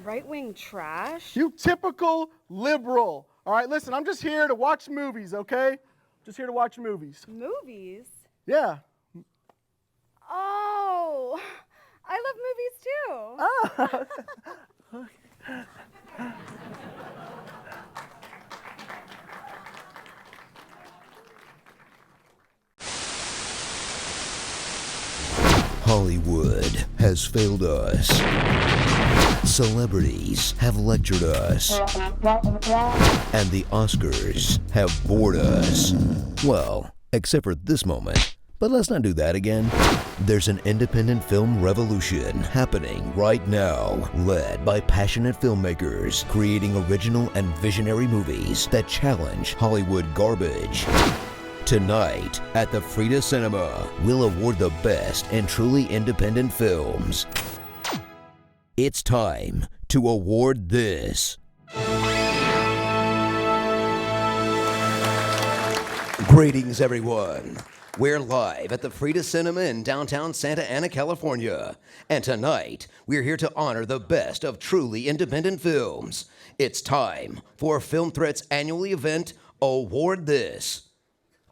right-wing trash? You typical liberal. All right, listen, I'm just here to watch movies, okay? Just here to watch movies. Movies? Yeah. Oh, I love movies too. Oh. Hollywood has failed us. Celebrities have lectured us. And the Oscars have bored us. Well, except for this moment. But let's not do that again. There's an independent film revolution happening right now, led by passionate filmmakers creating original and visionary movies that challenge Hollywood garbage. Tonight, at the Frida Cinema, we'll award the best and truly independent films. It's time to award this. Greetings, everyone. We're live at the Frida Cinema in downtown Santa Ana, California. And tonight, we're here to honor the best of truly independent films. It's time for Film Threat's annual event, Award This.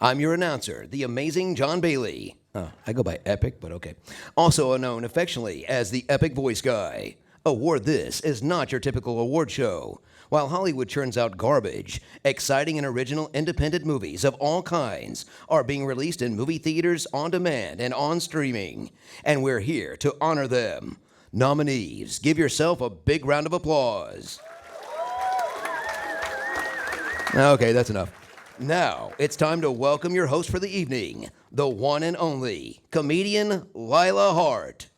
I'm your announcer, the amazing Jon Bailey. I go by Epic, but okay. Also known affectionately as the Epic Voice Guy. Award This is not your typical award show. While Hollywood churns out garbage, exciting and original independent movies of all kinds are being released in movie theaters, on demand, and on streaming. And we're here to honor them. Nominees, give yourself a big round of applause. Okay, that's enough. Now, it's time to welcome your host for the evening, the one and only comedian Lila Hart.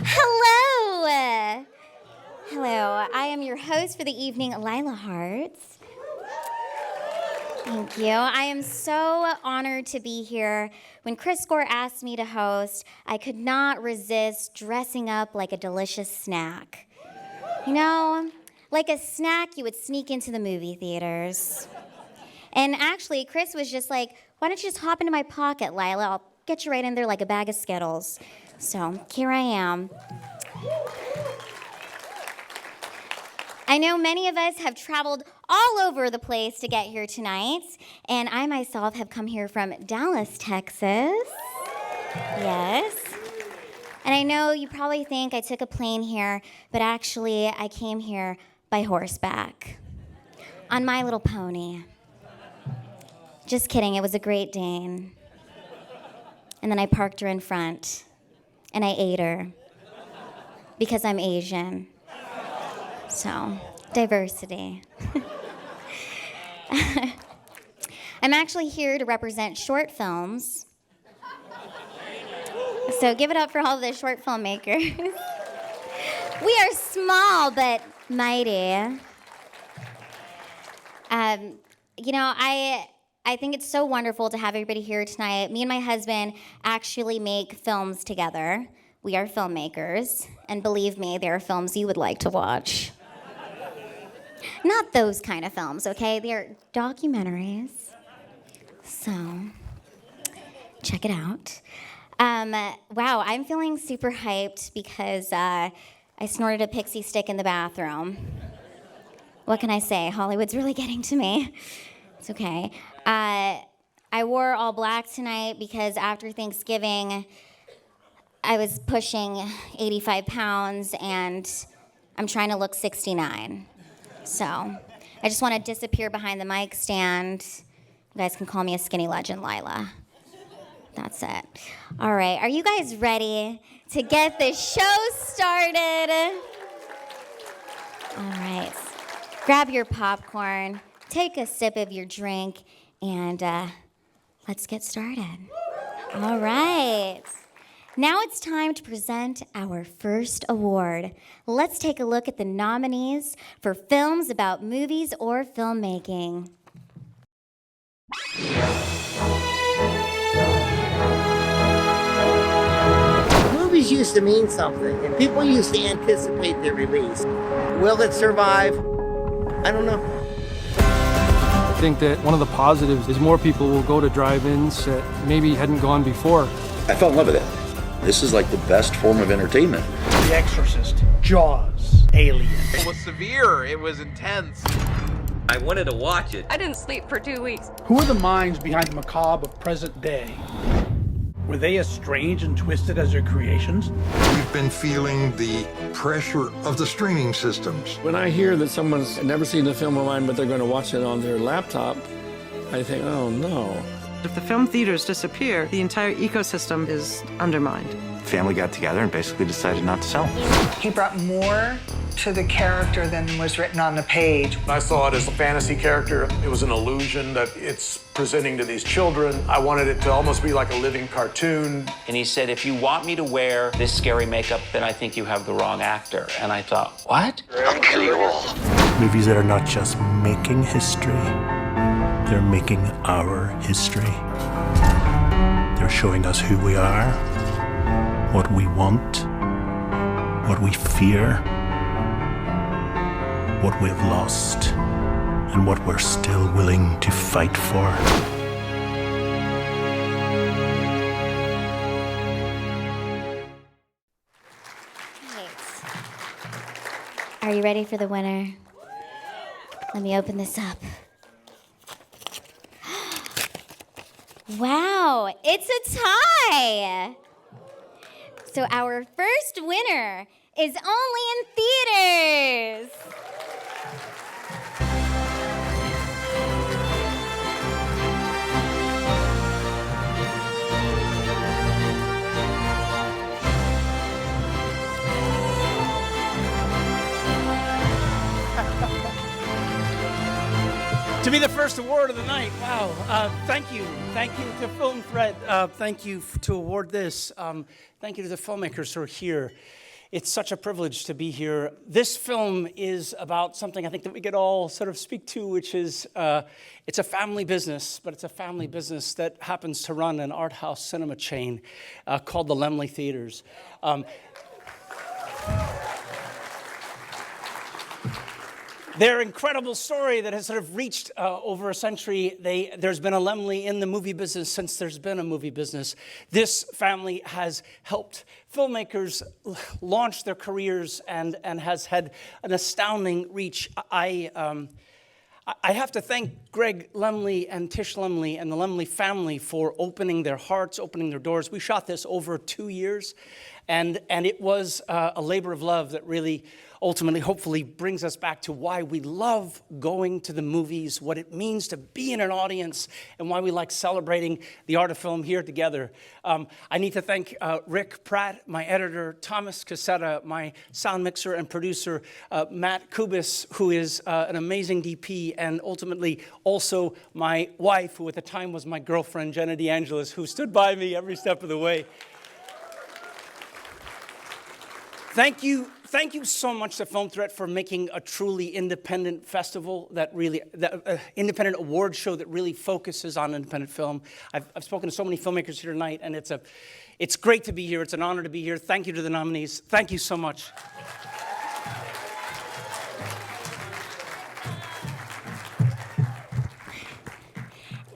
Hello! Hello, I am your host for the evening, Lila Hart. Thank you. I am so honored to be here. When Chris Gwar asked me to host, I could not resist dressing up like a delicious snack. You know, like a snack you would sneak into the movie theaters. And actually, Chris was just like, why don't you just hop into my pocket, Lila? I'll get you right in there like a bag of Skittles. So here I am. I know many of us have traveled all over the place to get here tonight, and I myself have come here from Dallas, Texas. Yes. And I know you probably think I took a plane here, but actually I came here by horseback on my little pony. Just kidding, it was a Great Dane. And then I parked her in front, and I ate her because I'm Asian. So, diversity. I'm actually here to represent short films. So give it up for all the short filmmakers. We are small but mighty. You know, I think it's so wonderful to have everybody here tonight. Me and my husband actually make films together. We are filmmakers, and believe me, there are films you would like to watch. Not those kind of films, okay? They're documentaries. So, check it out. Wow, I'm feeling super hyped because I snorted a pixie stick in the bathroom. What can I say? Hollywood's really getting to me. It's okay. I wore all black tonight because after Thanksgiving, I was pushing 85 pounds and I'm trying to look 69. So I just want to disappear behind the mic stand. You guys can call me a skinny legend, Lila. That's it. All right, are you guys ready to get the show started? All right, grab your popcorn, take a sip of your drink, and let's get started. All right. Now it's time to present our first award. Let's take a look at the nominees for films about movies or filmmaking. Movies used to mean something, and people used to anticipate their release. Will it survive? I don't know. I think that one of the positives is more people will go to drive-ins that maybe hadn't gone before. I fell in love with it. This is like the best form of entertainment. The Exorcist, Jaws, Alien. It was severe, it was intense. I wanted to watch it. I didn't sleep for 2 weeks. Who are the minds behind the macabre of present day? Were they as strange and twisted as their creations? We've been feeling the pressure of the streaming systems. When I hear that someone's never seen a film of mine, but they're going to watch it on their laptop, I think, oh no. If the film theaters disappear, the entire ecosystem is undermined. Family got together and basically decided not to sell. He brought more to the character than was written on the page. I saw it as a fantasy character. It was an illusion that it's presenting to these children. I wanted it to almost be like a living cartoon. And he said, if you want me to wear this scary makeup, then I think you have the wrong actor. And I thought, what? I'll kill you all. Movies that are not just making history, they're making our history. They're showing us who we are, what we want, what we fear, what we've lost, and what we're still willing to fight for. Are you ready for the winner? Let me open this up. Wow, it's a tie! So our first winner is only in theaters. To be the first award of the night, wow. Thank you. Thank you to Film Threat. Thank you to award this. Thank you to the filmmakers who are here. It's such a privilege to be here. This film is about something I think that we could all sort of speak to, which is it's a family business, but it's a family business that happens to run an art house cinema chain called the Laemmle Theaters. Their incredible story that has sort of reached over a century. There's been a Laemmle in the movie business since there's been a movie business. This family has helped filmmakers launch their careers and has had an astounding reach. I have to thank Greg Laemmle and Tish Laemmle and the Laemmle family for opening their hearts, opening their doors. We shot this over 2 years, and it was a labor of love that really ultimately, hopefully, brings us back to why we love going to the movies, what it means to be in an audience, and why we like celebrating the art of film here together. I need to thank Rick Pratt, my editor, Thomas Cassetta, my sound mixer and producer, Matt Kubis, who is an amazing DP, and ultimately also my wife, who at the time was my girlfriend, Jenna DeAngelis, who stood by me every step of the way. Thank you so much to Film Threat for making a truly independent festival independent award show that really focuses on independent film. I've spoken to so many filmmakers here tonight, and it's great to be here. It's an honor to be here. Thank you to the nominees. Thank you so much.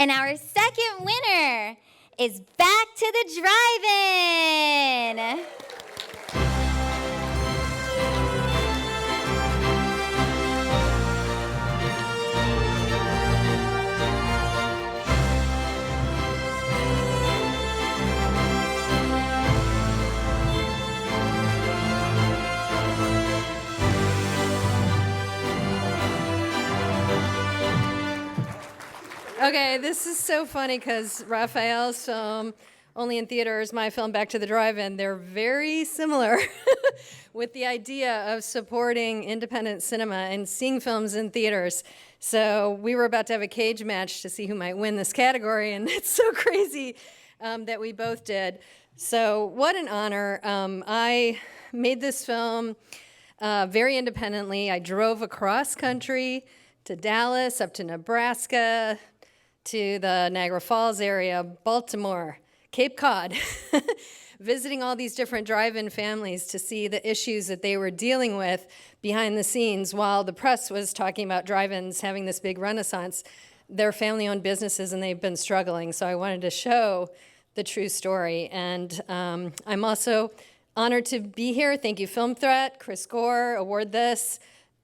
And our second winner is Back to the Drive-In. Okay, this is so funny because Raphael's film, Only in Theaters, my film, Back to the Drive-In, they're very similar with the idea of supporting independent cinema and seeing films in theaters. So we were about to have a cage match to see who might win this category, and it's so crazy that we both did. So what an honor. I made this film very independently. I drove across country to Dallas, up to Nebraska, to the Niagara Falls area, Baltimore, Cape Cod, visiting all these different drive-in families to see the issues that they were dealing with behind the scenes while the press was talking about drive-ins having this big renaissance. They're family-owned businesses and they've been struggling, so I wanted to show the true story. And I'm also honored to be here. Thank you, Film Threat, Chris Gwar, Award This,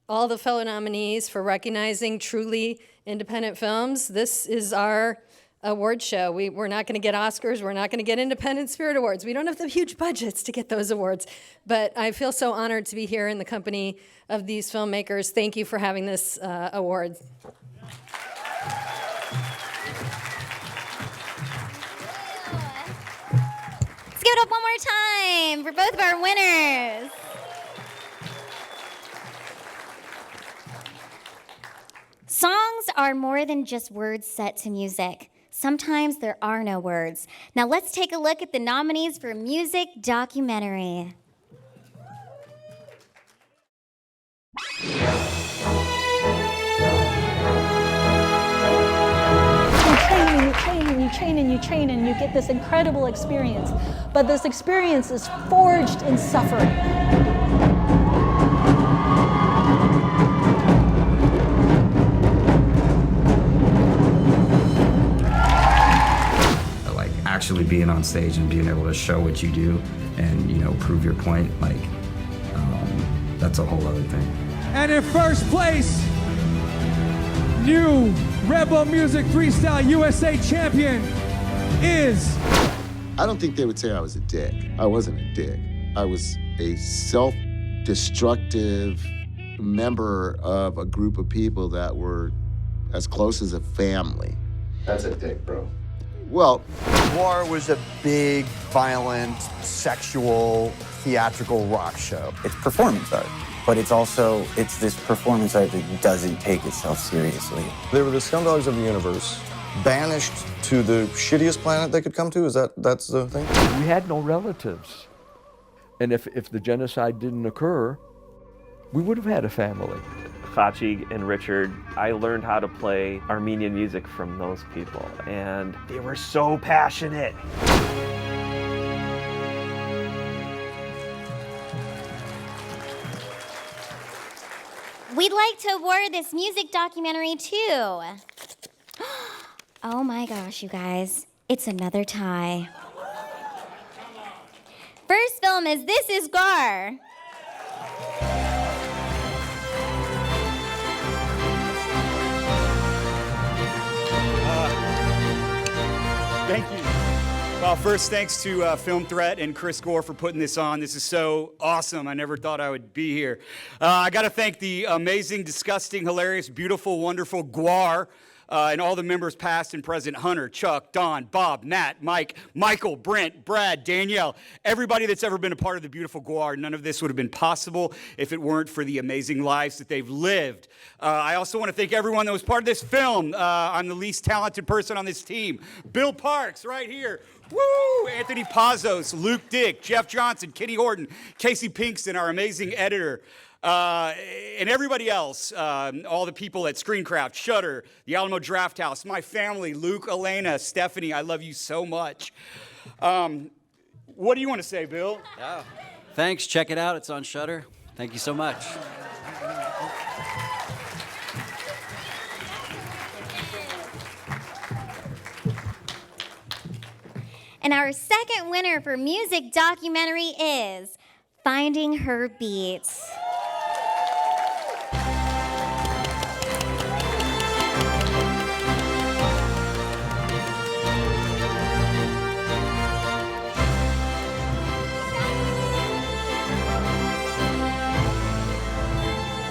all the fellow nominees for recognizing truly independent films. This is our award show. We're not going to get Oscars. We're not going to get Independent Spirit Awards. We don't have the huge budgets to get those awards. But I feel so honored to be here in the company of these filmmakers. Thank you for having this award. Let's give it up one more time for both of our winners. Songs are more than just words set to music. Sometimes there are no words. Now let's take a look at the nominees for Music Documentary. You train and you get this incredible experience. But this experience is forged in suffering. Actually being on stage and being able to show what you do and, you know, prove your point, like, that's a whole other thing. And in first place, new Rebel Music Freestyle USA champion is... I don't think they would say I was a dick. I wasn't a dick. I was a self-destructive member of a group of people that were as close as a family. That's a dick, bro. Well, Gwar was a big, violent, sexual, theatrical rock show. It's performance art, but it's this performance art that doesn't take itself seriously. They were the scumdogs of the universe, banished to the shittiest planet they could come to. That's the thing? We had no relatives. And if the genocide didn't occur, we would have had a family. Khachi and Richard, I learned how to play Armenian music from those people, and they were so passionate. We'd like to award this music documentary too. Oh my gosh, you guys, it's another tie. First film is This Is Gwar. Thank you. Well, first, thanks to Film Threat and Chris Gwar for putting this on. This is so awesome. I never thought I would be here. I got to thank the amazing, disgusting, hilarious, beautiful, wonderful Gwar and all the members past and present, Hunter, Chuck, Don, Bob, Nat, Mike, Michael, Brent, Brad, Danielle, everybody that's ever been a part of the beautiful Gwar. None of this would have been possible if it weren't for the amazing lives that they've lived. I also want to thank everyone that was part of this film. I'm the least talented person on this team. Bill Parks, right here. Woo! Anthony Pazos, Luke Dick, Jeff Johnson, Kitty Horton, Casey Pinkston, our amazing editor. And everybody else, all the people at Screencraft, Shudder, the Alamo Drafthouse, my family, Luke, Elena, Stephanie, I love you so much. What do you want to say, Bill? Oh, thanks. Check it out. It's on Shudder. Thank you so much. And our second winner for music documentary is Finding Her Beats.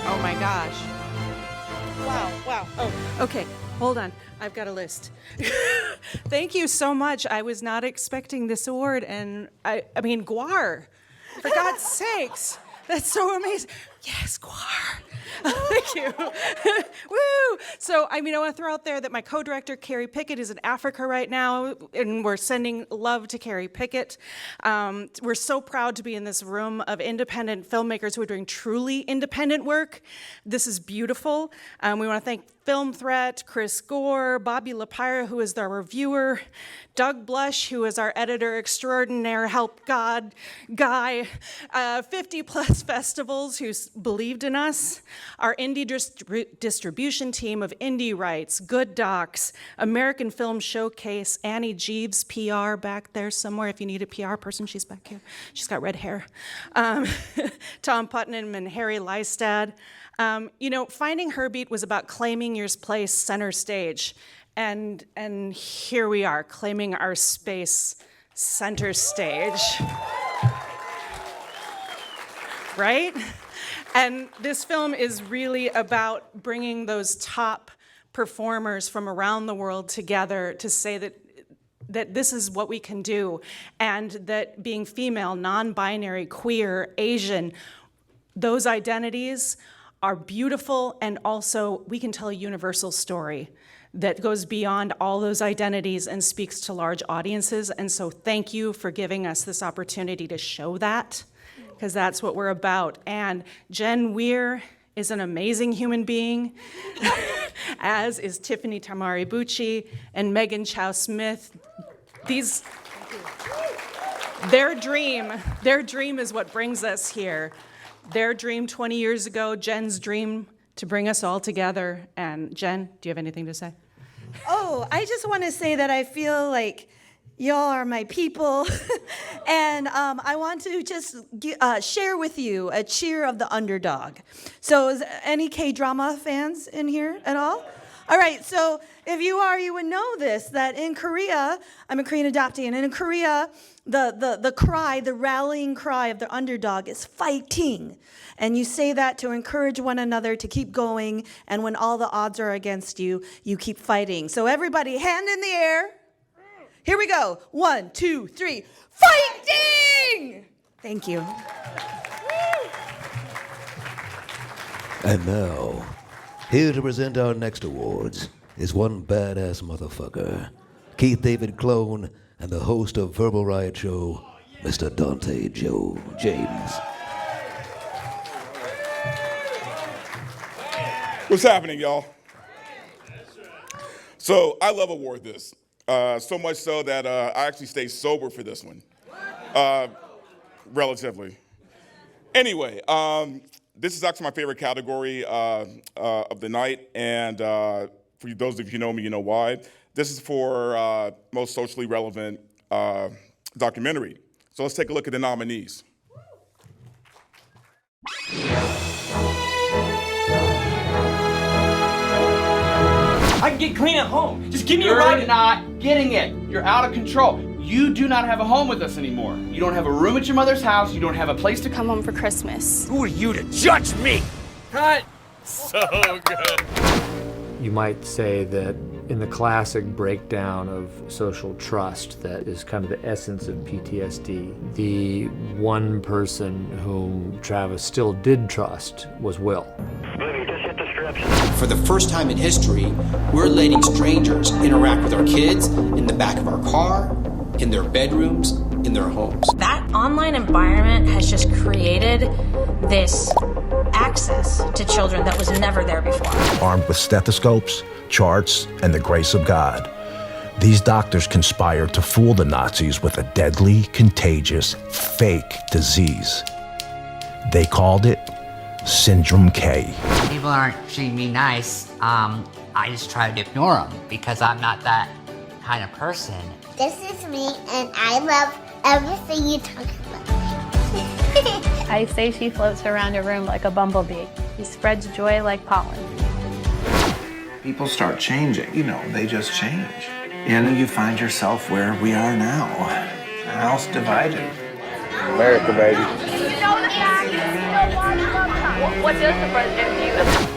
Oh my gosh. Wow. Oh, okay. Hold on. I've got a list. Thank you so much. I was not expecting this award, and I mean, Gwar. For God's sakes. That's so amazing. Yes, Gwar. Thank you. Woo! So, I want to throw out there that my co-director, Carrie Pickett, is in Africa right now, and we're sending love to Carrie Pickett. We're so proud to be in this room of independent filmmakers who are doing truly independent work. This is beautiful. We want to thank Film Threat, Chris Gwar, Bobby Lapira, who is our reviewer, Doug Blush, who is our editor extraordinaire, help God guy, 50 plus festivals who believed in us, our indie distribution team of Indie Rights, Good Docs, American Film Showcase, Annie Jeeves, PR back there somewhere. If you need a PR person, she's back here. She's got red hair. Tom Putnam and Harry Lystad. Finding Her Beat was about claiming your place center stage. And here we are, claiming our space center stage. Right? And this film is really about bringing those top performers from around the world together to say that this is what we can do, and that being female, non-binary, queer, Asian, those identities are beautiful, and also we can tell a universal story that goes beyond all those identities and speaks to large audiences. And so thank you for giving us this opportunity to show that, because that's what we're about. And Jen Weir is an amazing human being, as is Tiffany Tamari Bucci and Megan Chow Smith. Their dream is what brings us here. Their dream 20 years ago, Jen's dream to bring us all together. And Jen, do you have anything to say? Oh, I just want to say that I feel like y'all are my people. And I want to just share with you a cheer of the underdog. So is any K-drama fans in here at all? All right, so if you are, you would know this, that in Korea, I'm a Korean adoptee, and in Korea, the rallying cry of the underdog is fighting. And you say that to encourage one another to keep going, and when all the odds are against you, you keep fighting. So everybody, hand in the air. Here we go. 1, 2, 3. Fighting! Thank you. And now, here to present our next awards is one badass motherfucker, Keith David Clone, and the host of Verbal Riot Show, Mr. Dante Joe James. What's happening, y'all? So I love award this, so much so that I actually stay sober for this one, relatively. Anyway, this is actually my favorite category of the night, and for those of you who know me, you know why. This is for most socially relevant documentary. So let's take a look at the nominees. I can get clean at home. Just give me a ride. You're not getting it. You're out of control. You do not have a home with us anymore. You don't have a room at your mother's house. You don't have a place to come home for Christmas. Who are you to judge me? Cut. So good. You might say that in the classic breakdown of social trust that is kind of the essence of PTSD, the one person whom Travis still did trust was Will. For the first time in history, we're letting strangers interact with our kids in the back of our car, in their bedrooms, in their homes. That online environment has just created this access to children that was never there before. Armed with stethoscopes, charts, and the grace of God, these doctors conspired to fool the Nazis with a deadly, contagious, fake disease. They called it Syndrome K. People aren't treating me nice. I just try to ignore them because I'm not that kind of person. This is me, and I love everything you talk about. I say she floats around a room like a bumblebee. She spreads joy like pollen. People start changing. They just change. And you find yourself where we are now. A house divided. America, baby. What's your president view?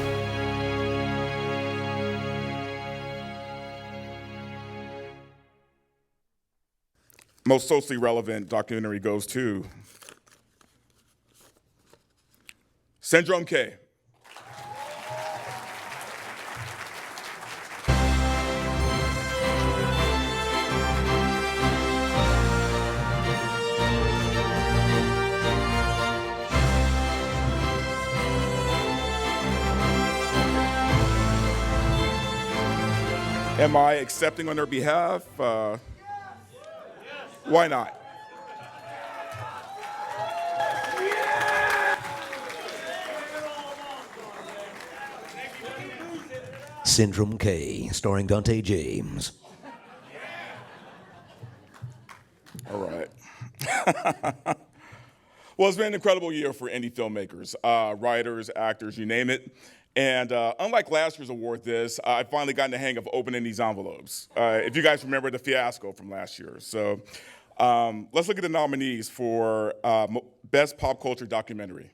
Most socially relevant documentary goes to Syndrome K. Am I accepting on their behalf? Why not? Syndrome K, starring Dante James. All right. Well, it's been an incredible year for indie filmmakers, writers, actors, you name it. And unlike last year's award I've finally gotten the hang of opening these envelopes. If you guys remember the fiasco from last year. So let's look at the nominees for Best Pop Culture Documentary.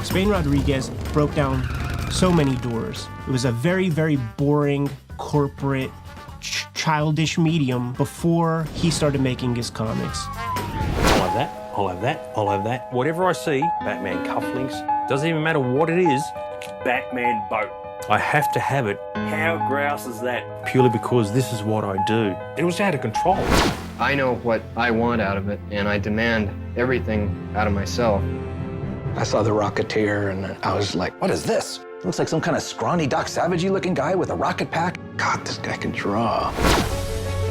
Spain Rodriguez broke down so many doors. It was a very, very boring, corporate, childish medium before he started making his comics. I'll have that, I'll have that, I'll have that. Whatever I see, Batman cufflinks, doesn't even matter what it is, Batman boat. I have to have it. How grouse is that? Purely because this is what I do. It was out of control. I know what I want out of it, and I demand everything out of myself. I saw The Rocketeer, and I was like, what is this? Looks like some kind of scrawny Doc Savage-y looking guy with a rocket pack. God, this guy can draw.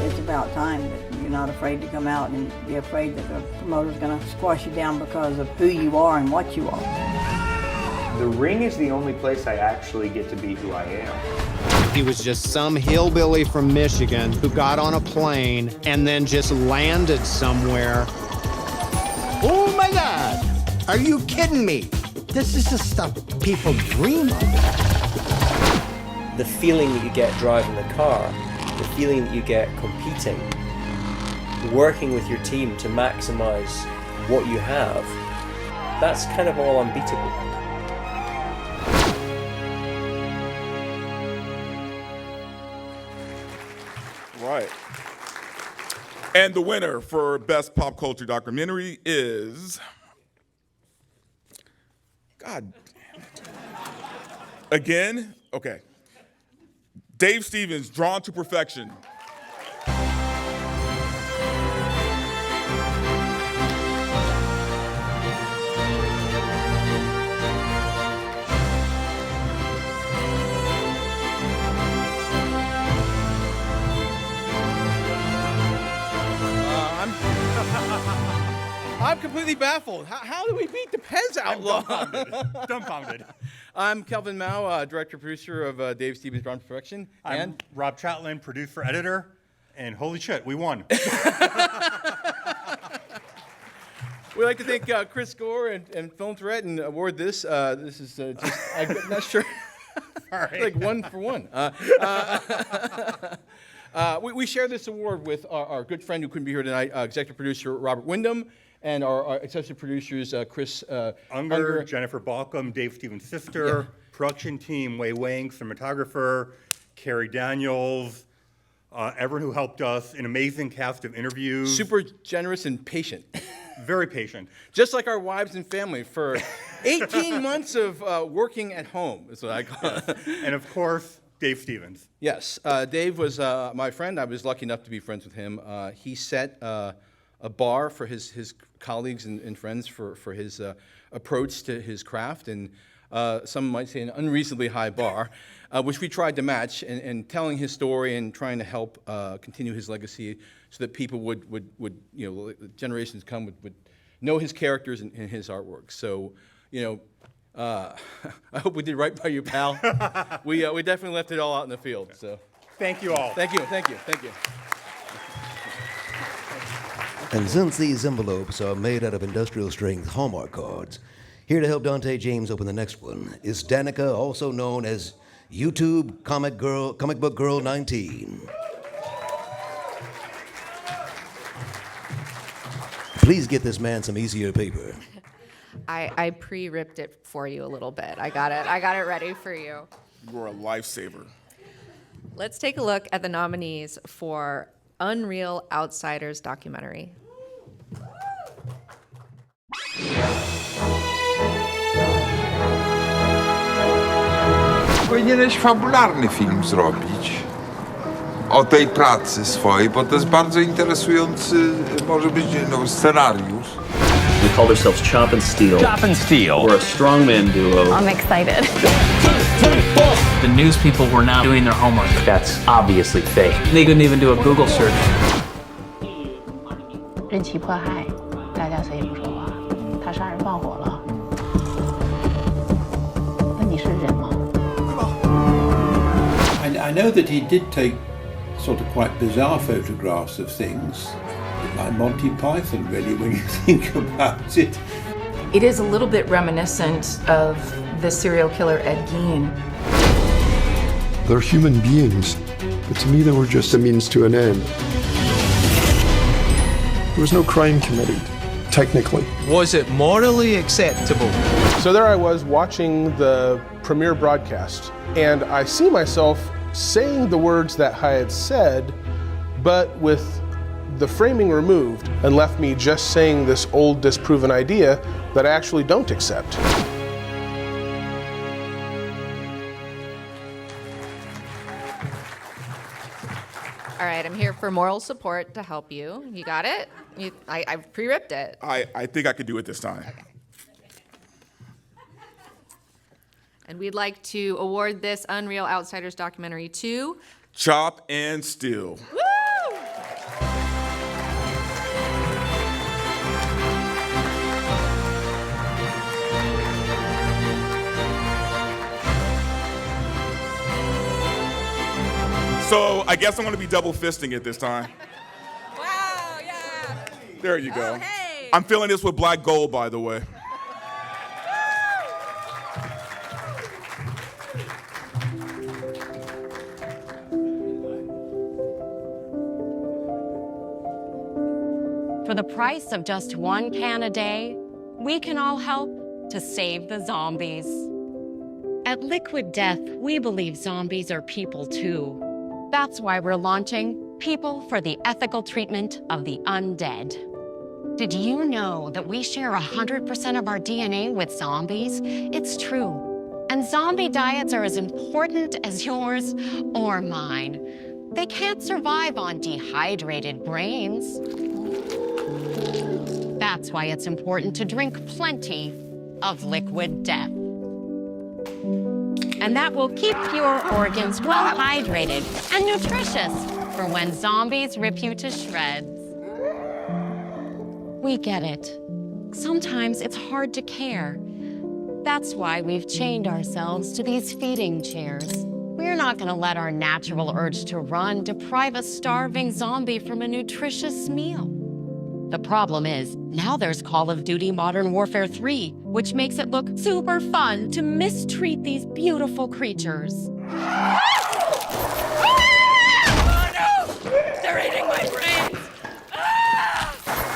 It's about time that you're not afraid to come out and be afraid that the promoter's gonna squash you down because of who you are and what you are. The ring is the only place I actually get to be who I am. He was just some hillbilly from Michigan who got on a plane and then just landed somewhere. Oh my God! Are you kidding me? This is the stuff people dream of. The feeling that you get driving the car, the feeling that you get competing, working with your team to maximize what you have, that's kind of all unbeatable. Right. And the winner for Best Pop Culture Documentary is... God damn it. Again? Okay. Dave Stevens, Drawn to Perfection. I'm completely baffled. How do we beat the Pez Outlaw? Dumbfounded. I'm Kelvin Mao, director producer of Dave Stevens' Drawn to Perfection. I'm Rob Chatelain, producer editor, and holy shit, we won. We'd like to thank Chris Gwar and Film Threat and award this. This is just, I'm not sure. Like 1 for 1. We share this award with our good friend who couldn't be here tonight, executive producer Robert Wyndham, and our executive producers Chris Unger, Jennifer Balcom, Dave Stevens' sister, production team, Wei Wang, cinematographer, Carrie Daniels, everyone who helped us, an amazing cast of interviews. Super generous and patient. Very patient. Just like our wives and family for 18 months of working at home, is what I call it. And of course, Dave Stevens. Yes, Dave was my friend. I was lucky enough to be friends with him. He set a bar for his colleagues and friends for his approach to his craft, and some might say an unreasonably high bar, which we tried to match, and telling his story and trying to help continue his legacy so that people would generations come would know his characters and his artwork. So, I hope we did right by you, pal. We definitely left it all out in the field. So, thank you all. Thank you. And since these envelopes are made out of industrial strength Hallmark cards, here to help Dante James open the next one is Danica, also known as YouTube Comic Book Girl 19. Please get this man some easier paper. I pre-ripped it for you a little bit. I got it ready for you. You're a lifesaver. Let's take a look at the nominees for Unreal Outsiders documentary. Powinieneś fabularny film zrobić o tej pracy swojej, bo to jest bardzo interesujący, może być scenariusz. We called ourselves Chop and Steele. Chop and Steele. We're a strongman duo. I'm excited. The news people were not doing their homework. That's obviously fake. They couldn't even do a Google search. 人齐迫害，大家谁也不说话。他杀人放火了，那你是人吗？ I know that he did take sort of quite bizarre photographs of things, like Monty Python, really, when you think about it. It is a little bit reminiscent of the serial killer Ed Gein. They're human beings, but to me they were just a means to an end. There was no crime committed, technically. Was it morally acceptable? So there I was watching the premiere broadcast, and I see myself saying the words that I had said, but with the framing removed, and left me just saying this old disproven idea that I actually don't accept. All right, I'm here for moral support to help you. You got it? I pre-ripped it. I think I could do it this time. Okay. And we'd like to award this Unreal Outsiders documentary to Chop and Steele. Woo! So I guess I'm going to be double fisting it this time. Wow, yeah. There you go. Oh, hey. I'm filling this with black gold, by the way. For the price of just one can a day, we can all help to save the zombies. At Liquid Death, we believe zombies are people too. That's why we're launching People for the Ethical Treatment of the Undead. Did you know that we share 100% of our DNA with zombies? It's true. And zombie diets are as important as yours or mine. They can't survive on dehydrated brains. That's why it's important to drink plenty of Liquid Death. And that will keep your organs well hydrated and nutritious for when zombies rip you to shreds. We get it. Sometimes it's hard to care. That's why we've chained ourselves to these feeding chairs. We're not gonna let our natural urge to run deprive a starving zombie from a nutritious meal. The problem is, now there's Call of Duty Modern Warfare 3, which makes it look super fun to mistreat these beautiful creatures. Oh no! They're eating my brains! Ah!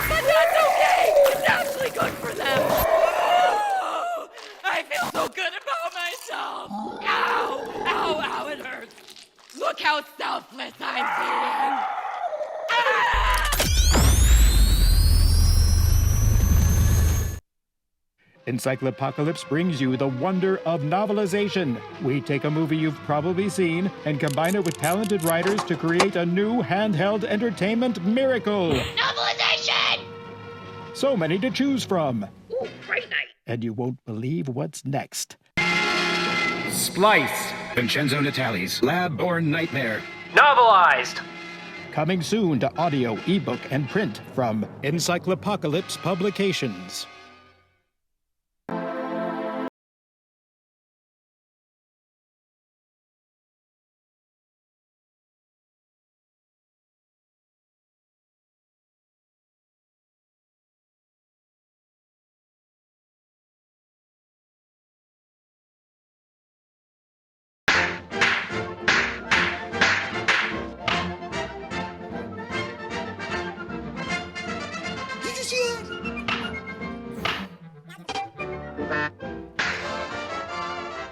But that's okay! It's actually good for them! Oh! I feel so good about myself! Ow! Ow! Ow! It hurts! Look how selfless I'm being! Ah! Encyclopocalypse brings you the wonder of novelization. We take a movie you've probably seen and combine it with talented writers to create a new handheld entertainment miracle. Novelization! So many to choose from. Ooh, great night. And you won't believe what's next. Splice. Vincenzo Natali's Lab-Born Nightmare. Novelized! Coming soon to audio, ebook, and print from Encyclopocalypse Publications.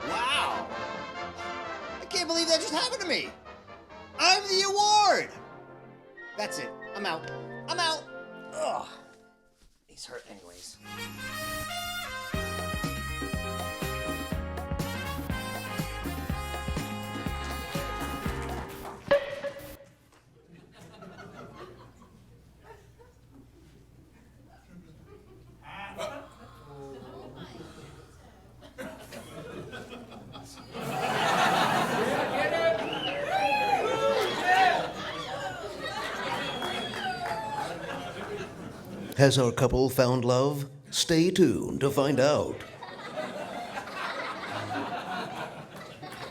Wow! I can't believe that just happened to me! I'm the award! That's it. I'm out. I'm out! Ugh. These hurt anyways. Has our couple found love? Stay tuned to find out.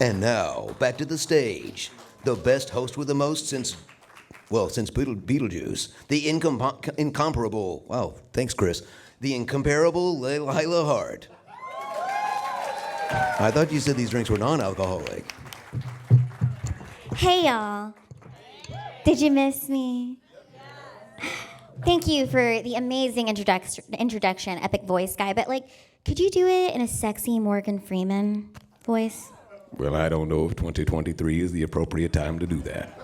And now, back to the stage. The best host with the most since Beetlejuice. The incomparable, wow, thanks, Chris. The incomparable Lila Hart. I thought you said these drinks were non-alcoholic. Hey, y'all. Did you miss me? Thank you for the amazing introduction, epic voice guy. But, could you do it in a sexy Morgan Freeman voice? Well, I don't know if 2023 is the appropriate time to do that.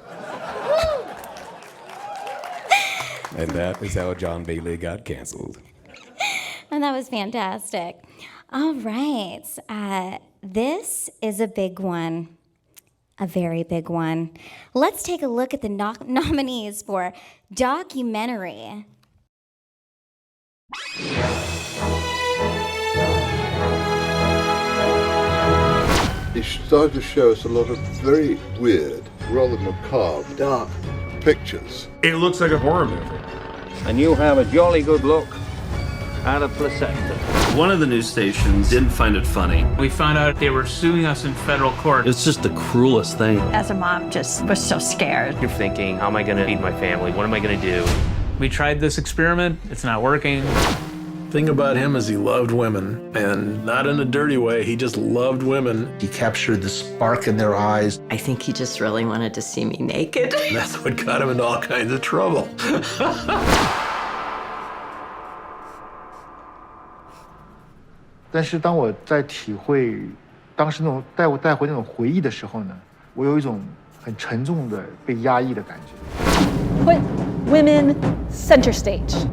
And that is how Jon Bailey got canceled. And that was fantastic. All right. This is a big one. A very big one. Let's take a look at the nominees for documentary. He started to show us a lot of very weird, rather macabre, dark pictures. It looks like a horror movie. And you have a jolly good look at a placenta. One of the news stations didn't find it funny. We found out they were suing us in federal court. It's just the cruelest thing. As a mom, just was so scared. You're thinking, how am I going to feed my family? What am I going to do? We tried this experiment. It's not working. The thing about him is he loved women, and not in a dirty way. He just loved women. He captured the spark in their eyes. I think he just really wanted to see me naked. That's what got him into all kinds of trouble. 但是当我在体会当时那种带回那种回忆的时候呢，我有一种很沉重的被压抑的感觉。Put women center stage.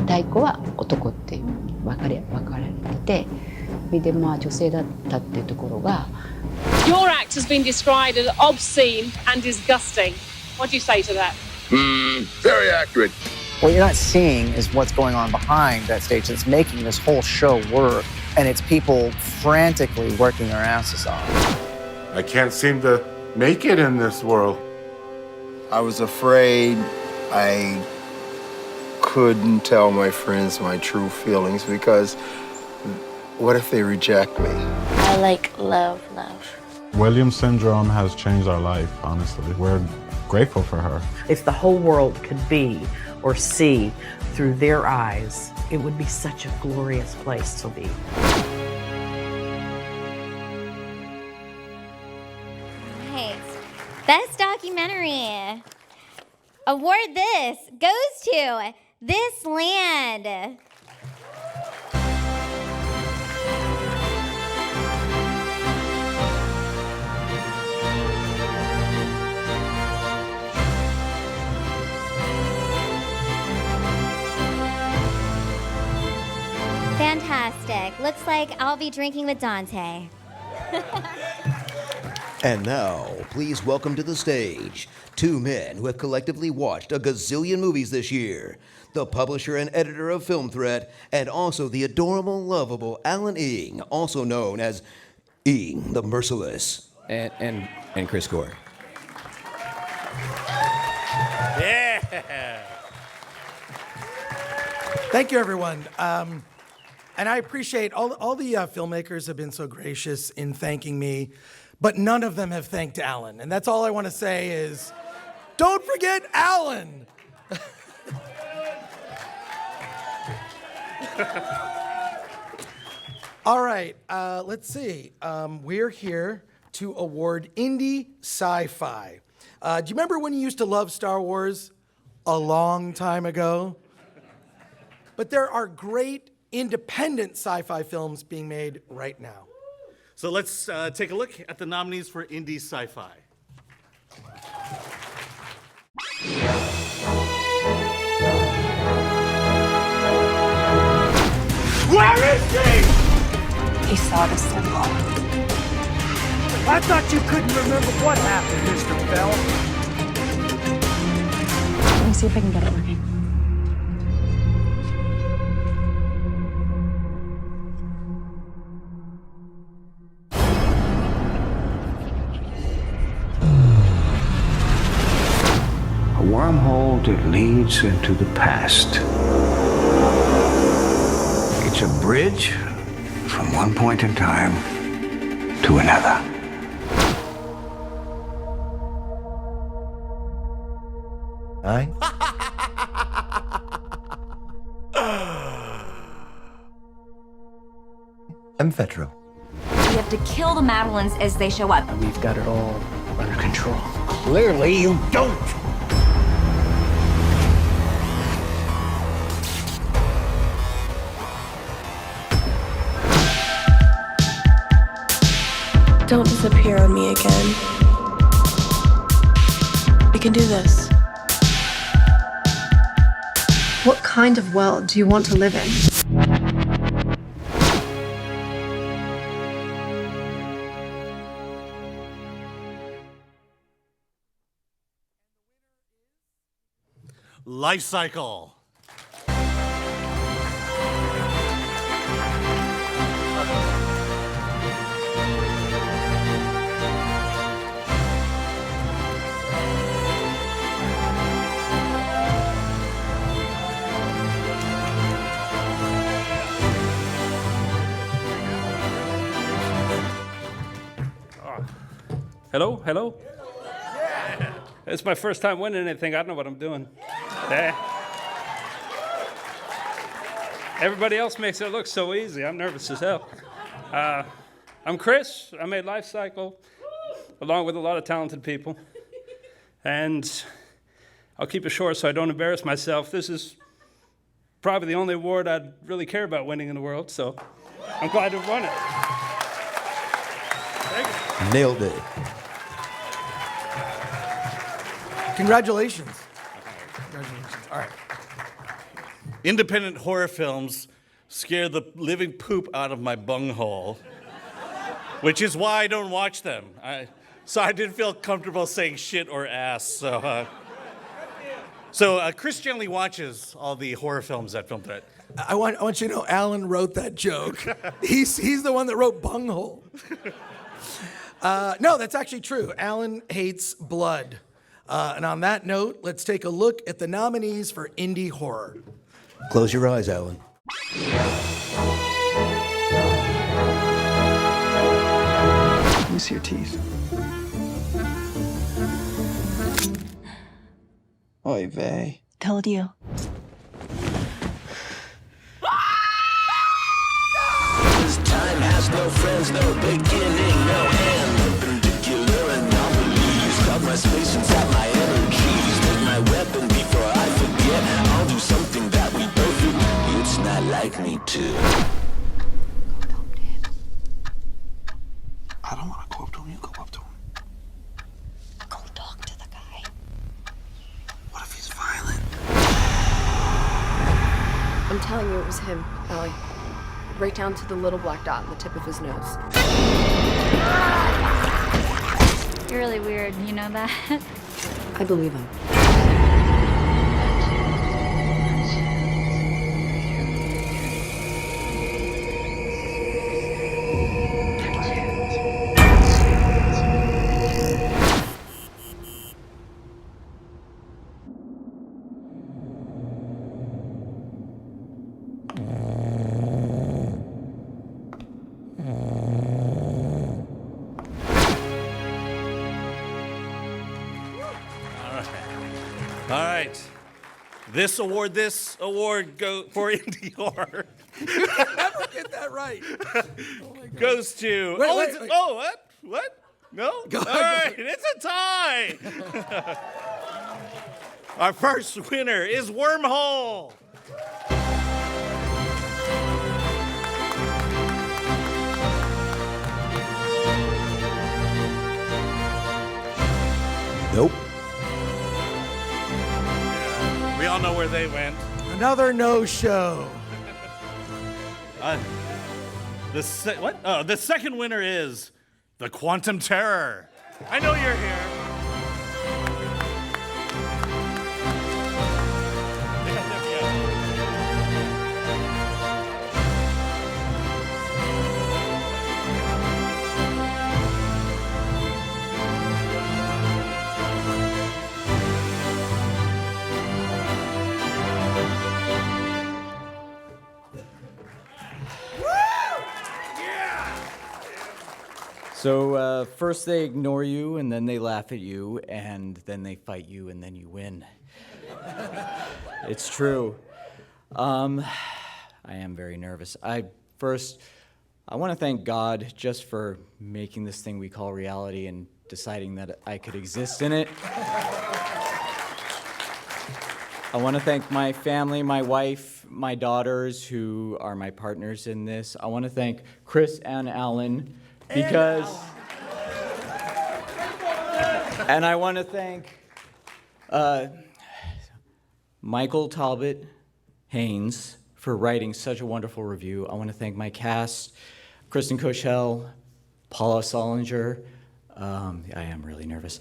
Taiko は男っていう分かれてて、でまあ女性だったっていうところが。Your act has been described as obscene and disgusting. What do you say to that? Very accurate. What you're not seeing is what's going on behind that stage that's making this whole show work, and it's people frantically working their asses off. I can't seem to make it in this world. I was afraid I couldn't tell my friends my true feelings because what if they reject me? I love. Williams syndrome has changed our life, honestly. We're grateful for her. If the whole world could be or see through their eyes, it would be such a glorious place to be. Right. Best documentary. Award this goes to This Land. Fantastic. Looks like I'll be drinking with Dante. And now, please welcome to the stage two men who have collectively watched a gazillion movies this year. The publisher and editor of Film Threat, and also the adorable, lovable Alan Ng, also known as Ng the Merciless. And Chris Gwar. Yeah. Thank you, everyone. And I appreciate all the filmmakers have been so gracious in thanking me, but none of them have thanked Alan. And that's all I want to say is, don't forget Alan. All right, let's see. We're here to award Indie Sci-Fi. Do you remember when you used to love Star Wars a long time ago? But there are great independent sci-fi films being made right now. So let's take a look at the nominees for Indie Sci-Fi. Where is he? He saw the symbol. I thought you couldn't remember what happened, Mr. Bell. Let me see if I can get it working. wormhole that leads into the past. It's a bridge from one point in time to another. I am Fetro. We have to kill the Madelyns as they show up. We've got it all under control. Clearly you don't. Don't disappear on me again. We can do this. What kind of world do you want to live in? Life cycle. Hello, hello. It's my first time winning anything. I don't know what I'm doing. Everybody else makes it look so easy. I'm nervous as hell. I'm Chris. I made Life Cycle along with a lot of talented people. And I'll keep it short so I don't embarrass myself. This is probably the only award I'd really care about winning in the world, so I'm glad to have won it. Thank you. Nailed it. Congratulations. Congratulations. All right. Independent horror films scare the living poop out of my bunghole, which is why I don't watch them. So I didn't feel comfortable saying shit or ass. So Chris generally watches all the horror films at Film Threat. I want you to know Alan wrote that joke. He's the one that wrote bunghole. No, that's actually true. Alan hates blood. And on that note, let's take a look at the nominees for indie horror. Close your eyes, Alan. Let me see your teeth. Oy vey. Told you. This time has no friends, no beginning, no end. Perpendicular anomalies crowd my space inside my energies. Take my weapon before I forget. I'll do something that we both do. It's not like me to. I don't want to go up to him. You go up to him. Go talk to the guy. What if he's violent? I'm telling you, it was him, Allie. Right down to the little black dot on the tip of his nose. You're really weird, you know that? I believe him. All right. This award go for indie horror. You can never get that right. Goes to. Wait. Oh, what? No? Go All ahead. right, it's a tie. Our first winner is Wormhole. Nope. We all know where they went. Another no-show. The second winner is The Quantum Terror. I know you're here. So first they ignore you, and then they laugh at you, and then they fight you, and then you win. It's true. I am very nervous. I want to thank God just for making this thing we call reality and deciding that I could exist in it. I want to thank my family, my wife, my daughters, who are my partners in this. I want to thank Chris and Alan, because... And I want to thank Michael Talbot Haynes for writing such a wonderful review. I want to thank my cast, Kristen Koshel, Paula Solinger, I am really nervous,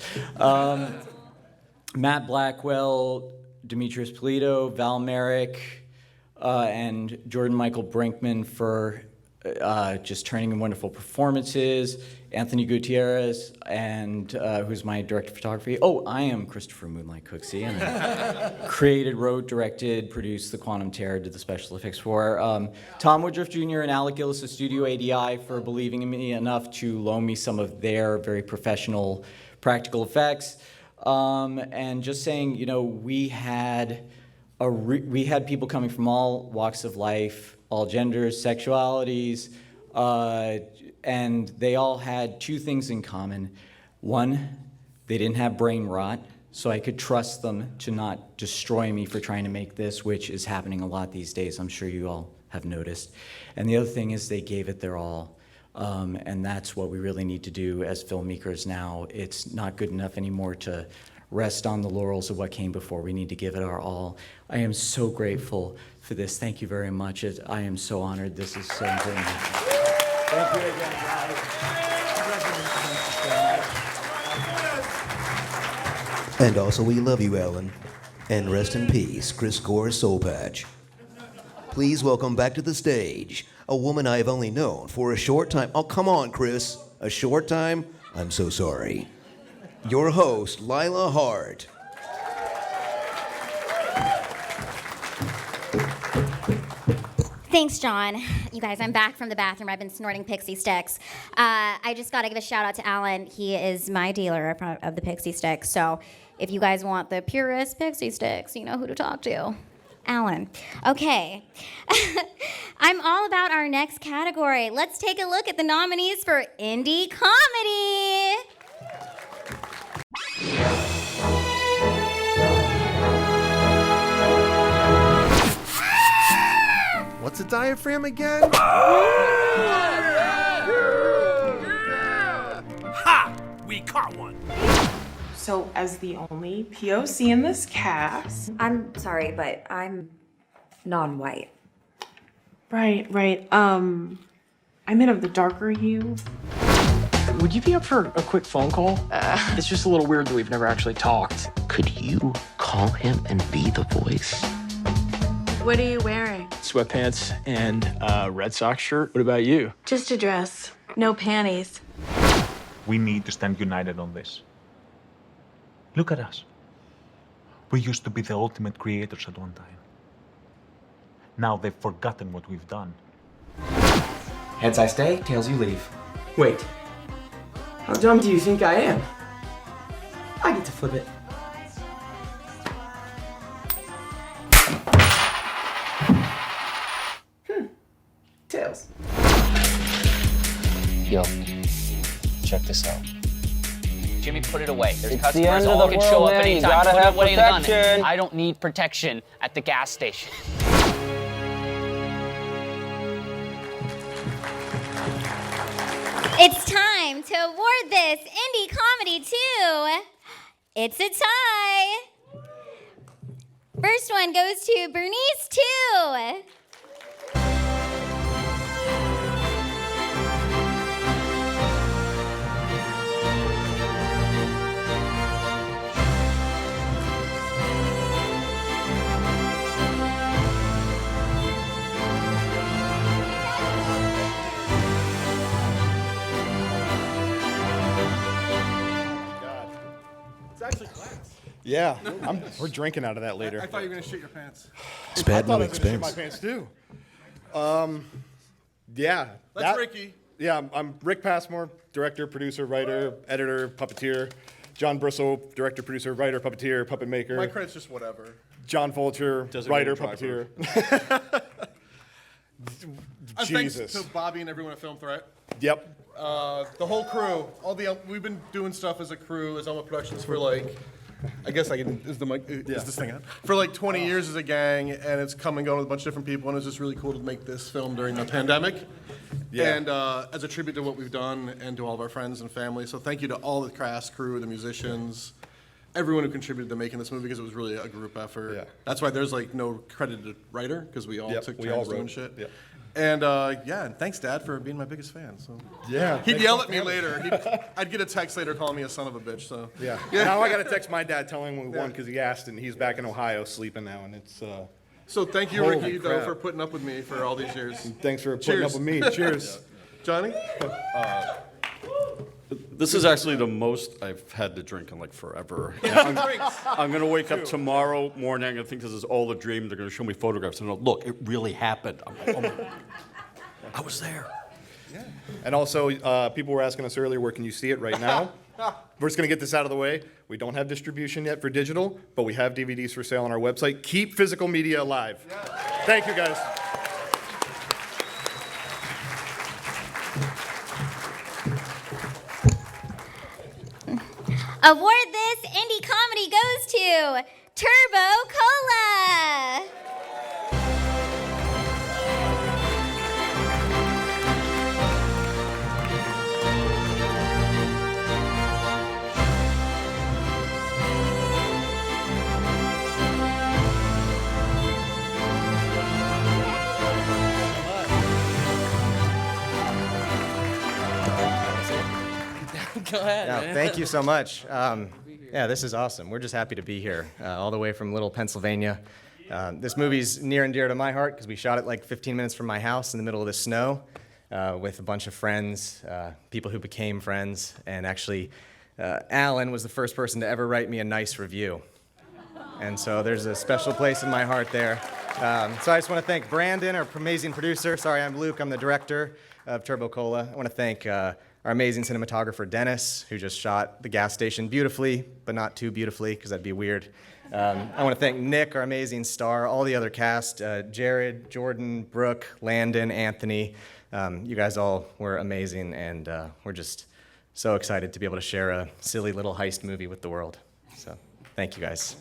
Matt Blackwell, Demetrius Polito, Val Merrick, and Jordan Michael Brinkman for just turning in wonderful performances, Anthony Gutierrez, and who's my director of photography. Oh, I am Christopher Moonlight Cooksey, and I created, wrote, directed, produced The Quantum Terror, did the special effects for. Tom Woodruff Jr. and Alec Gillis of Studio ADI for believing in me enough to loan me some of their very professional practical effects. And just saying, you know, we had people coming from all walks of life, all genders, sexualities, and they all had two things in common. One, they didn't have brain rot, so I could trust them to not destroy me for trying to make this, which is happening a lot these days. I'm sure you all have noticed. And the other thing is they gave it their all. And that's what we really need to do as filmmakers now. It's not good enough anymore to rest on the laurels of what came before. We need to give it our all. I am so grateful for this. Thank you very much. I am so honored. This is so important. Thank you again, guys. And also, we love you, Ellen. And rest in peace, Chris Gwar Soul Patch. Please welcome back to the stage a woman I have only known for a short time. Oh, come on, Chris. A short time? I'm so sorry. Your host, Lila Hart. Thanks, John. You guys, I'm back from the bathroom. I've been snorting pixie sticks. I just got to give a shout out to Alan. He is my dealer of the pixie sticks. So if you guys want the purest pixie sticks, you know who to talk to. Alan. Okay. I'm all about our next category. Let's take a look at the nominees for Indie Comedy. What's a diaphragm again? Ha! We caught one. So, as the only POC in this cast... I'm sorry, but I'm non-white. Right. I'm in of the darker hue. Would you be up for a quick phone call? It's just a little weird that we've never actually talked. Could you call him and be the voice? What are you wearing? Sweatpants and a Red Sox shirt. What about you? Just a dress. No panties. We need to stand united on this. Look at us. We used to be the ultimate creators at one time. Now they've forgotten what we've done. Heads I stay, tails you leave. Wait. How dumb do you think I am? I get to flip it. Tails. Yo, check this out. Jimmy, put it away. There's It's customers, the end of all the can world, show up man. You anytime. gotta Put it have away in the gun. protection. I don't need protection at the gas station. It's time to award this Indie Comedy to It's a Tie. First one goes to Bernice 2. It's actually glass. Yeah, we're drinking out of that later. I thought you were gonna shit your pants. It's bad I thought no I was gonna shit expense. my pants too. Yeah. That's Ricky. Yeah, I'm Rick Passmore, director, producer, writer, editor, puppeteer. John Bristol, director, producer, writer, puppeteer, puppet maker. My credit's just whatever. John Fulcher, writer, puppeteer. Thanks Jesus. to Bobby and everyone at Film Threat. Yep. The whole crew, we've been doing stuff as a crew, as Elma Productions for like, I guess I can, is this thing on? For like 20 years as a gang, and it's come and gone with a bunch of different people, and it's just really cool to make this film during the pandemic. Yeah. And as a tribute to what we've done and to all of our friends and family. So thank you to all the cast, crew, the musicians, everyone who contributed to making this movie, because it was really a group effort. Yeah. That's why there's like no credited writer, because we all took turns doing wrote. shit. Yep. And and thanks, Dad, for being my biggest fan. So Yeah. he'd yell at me later. I'd get a text later calling me a son of a bitch. So Yeah. Now I got to text my dad telling him we won because he asked, and he's back in Ohio sleeping now, and it's. So thank you, Holy Ricky, though, crap. for putting up with me for all these years. Thanks for putting up with me. Cheers. Johnny? This is actually the most I've had to drink in like forever. I'm going to wake up tomorrow morning. I'm going to think this is all a dream. They're going to show me photographs. And look, it really happened. I'm like, oh my, I was there. Yeah. And also, people were asking us earlier, where can you see it right now? We're just going to get this out of the way. We don't have distribution yet for digital, but we have DVDs for sale on our website. Keep physical media alive. Yeah. Thank you, guys. Award this indie comedy goes to Turbo Cola. Go ahead, Yeah, man. thank you so much. Yeah, this is awesome. We're just happy to be here, all the way from Little Pennsylvania. This movie's near and dear to my heart because we shot it like 15 minutes from my house in the middle of the snow with a bunch of friends, people who became friends, and actually, Alan was the first person to ever write me a nice review. And so there's a special place in my heart there. So I just want to thank Brandon, our amazing producer. Sorry, I'm Luke. I'm the director of Turbo Cola. I want to thank our amazing cinematographer, Dennis, who just shot the gas station beautifully, but not too beautifully, because that'd be weird. I want to thank Nick, our amazing star, all the other cast, Jared, Jordan, Brooke, Landon, Anthony. You guys all were amazing, and we're just so excited to be able to share a silly little heist movie with the world. So thank you, guys.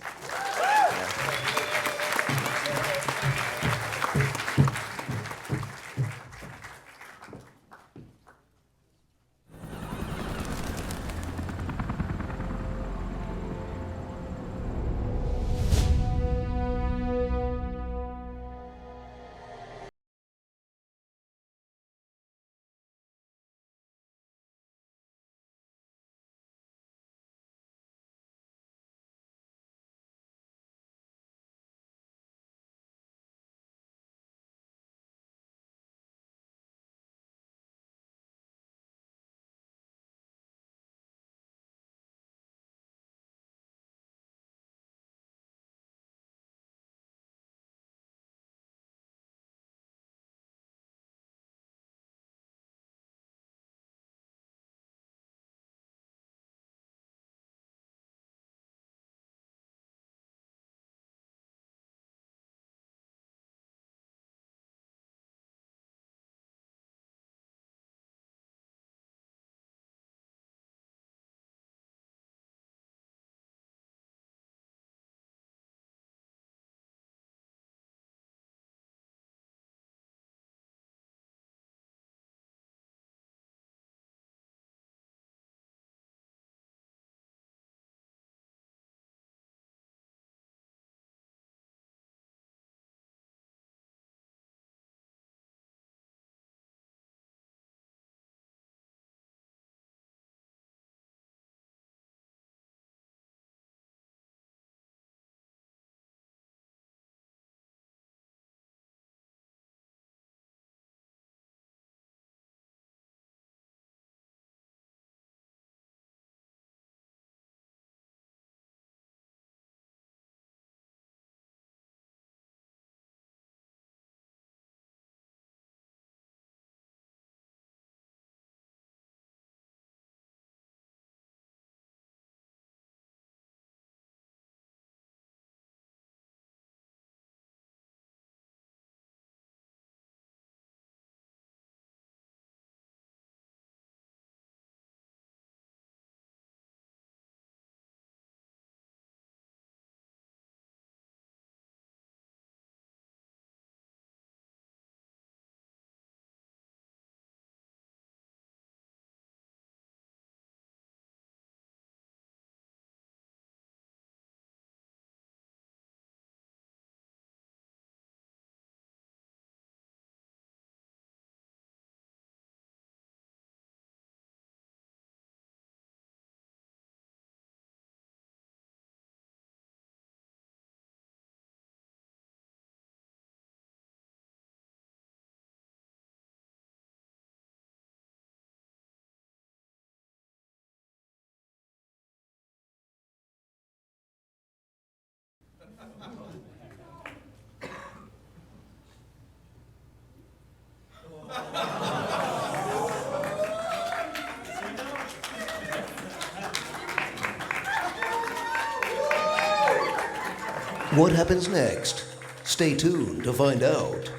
What happens next? Stay tuned to find out.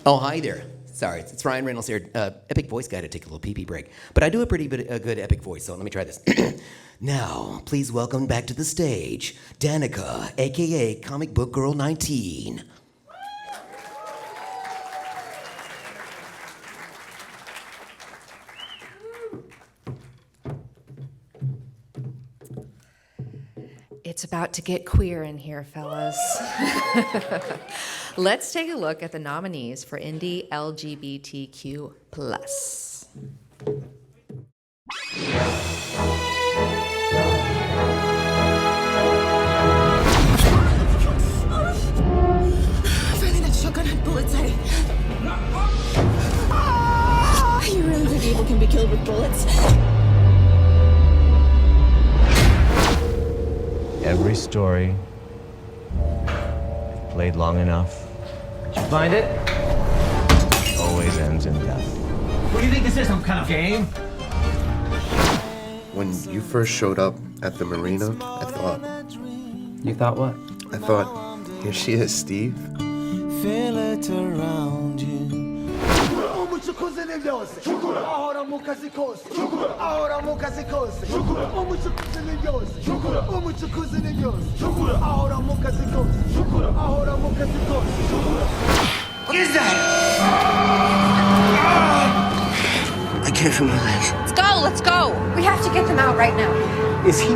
Oh, hi there. Sorry, it's Ryan Reynolds here. Epic voice guy to take a little pee-pee break. But I do a pretty good epic voice, so let me try this. Now, please welcome back to the stage, Danica, a.k.a. Comic Book Girl 19. It's about to get queer in here, fellas. Let's take a look at the nominees for Indie LGBTQ+. Really, that shotgun had bullets in it. You really think people can be killed with bullets? Every story, played long enough, Did you find it? always ends in death. What do you think this is, some kind of game? When you first showed up at the marina, I thought... You thought what? I thought, here she is, Steve. Feel it around you. What is that? I can't feel my legs. Let's go, let's go. We have to get them out right now. Is he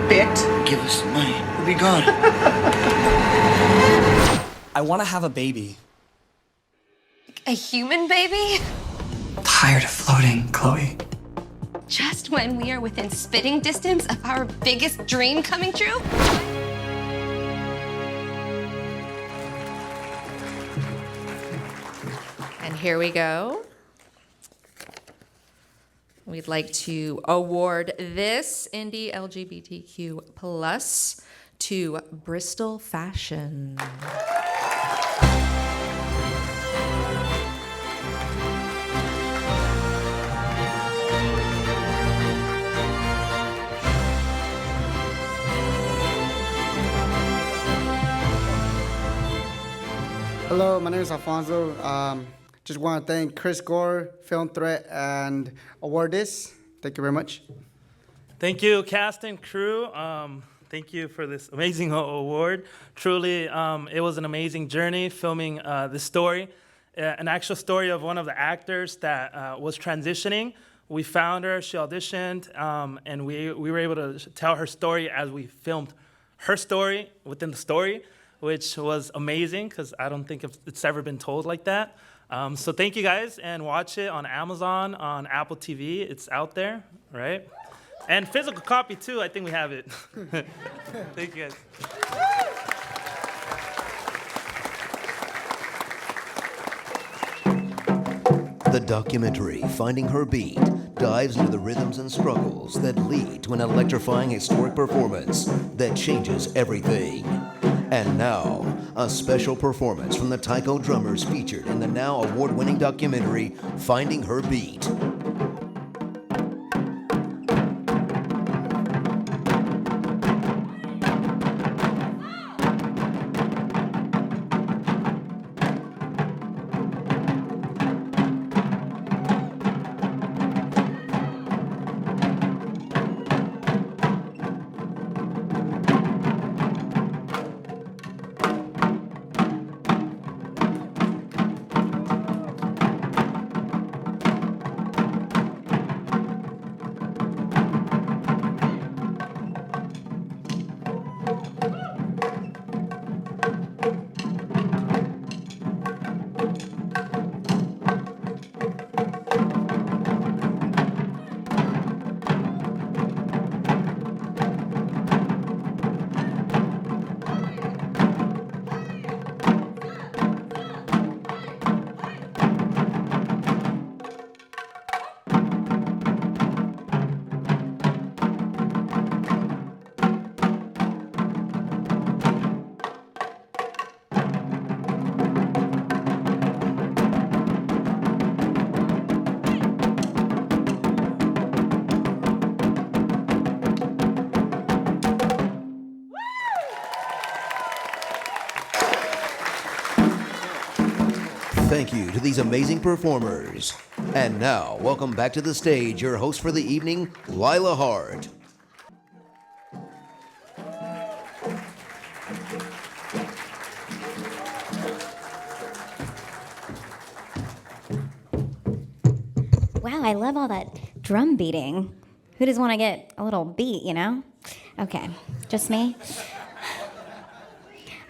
bit? Give us the money. We'll be gone. I want to have a baby. A human baby? Tired of floating, Chloe. Just when we are within spitting distance of our biggest dream coming true? And here we go. We'd like to award this Indie LGBTQ+ to Bristol Fashion. Hello, my name is Alfonso. Just want to thank Chris Gwar, Film Threat, and award this. Thank you very much. Thank you, cast and crew. Thank you for this amazing award. Truly, it was an amazing journey filming this story, an actual story of one of the actors that was transitioning. We found her, she auditioned, and we were able to tell her story as we filmed her story within the story, which was amazing because I don't think it's ever been told like that. So thank you guys, and watch it on Amazon, on Apple TV. It's out there, right? And physical copy too, I think we have it. Thank you guys. The documentary, Finding Her Beat, dives into the rhythms and struggles that lead to an electrifying historic performance that changes everything. And now, a special performance from the Taiko drummers featured in the now award-winning documentary, Finding Her Beat. thank you to these amazing performers. And now, welcome back to the stage your host for the evening, Lila Hart. Wow, I love all that drum beating. Who doesn't want to get a little beat, you know? Okay, just me?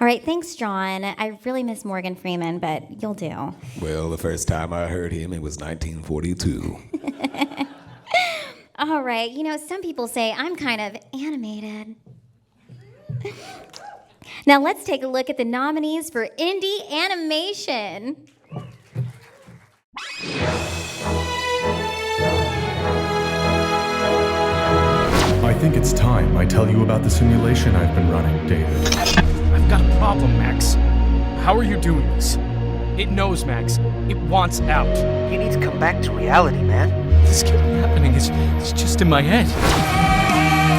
All right, thanks, Jon. I really miss Morgan Freeman, but you'll do. Well, the first time I heard him, it was 1942. All right, you know, some people say I'm kind of animated. Now let's take a look at the nominees for Indie Animation. I think it's time I tell you about the simulation I've been running, David. I've got a problem, Max. How are you doing this? It knows, Max. It wants out. You need to come back to reality, man. This can't be happening. It's just in my head. I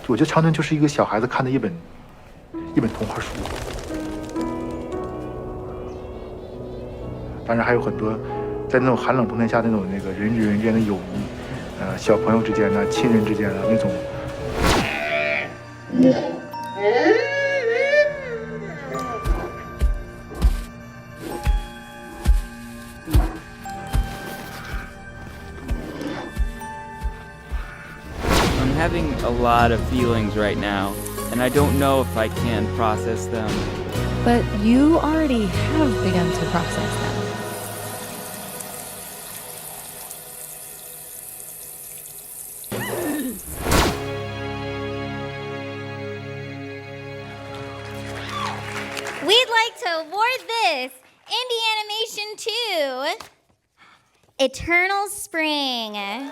我觉得长城就是一个小孩子看的一本童话书，当然还有很多在那种寒冷冬天下那种人与人之间的友谊，小朋友之间的、亲人之间的那种。I'm having a lot of feelings right now, and I don't know if I can process them. But you already have begun to process them. We'd like to award this Indie Animation to Eternal Spring.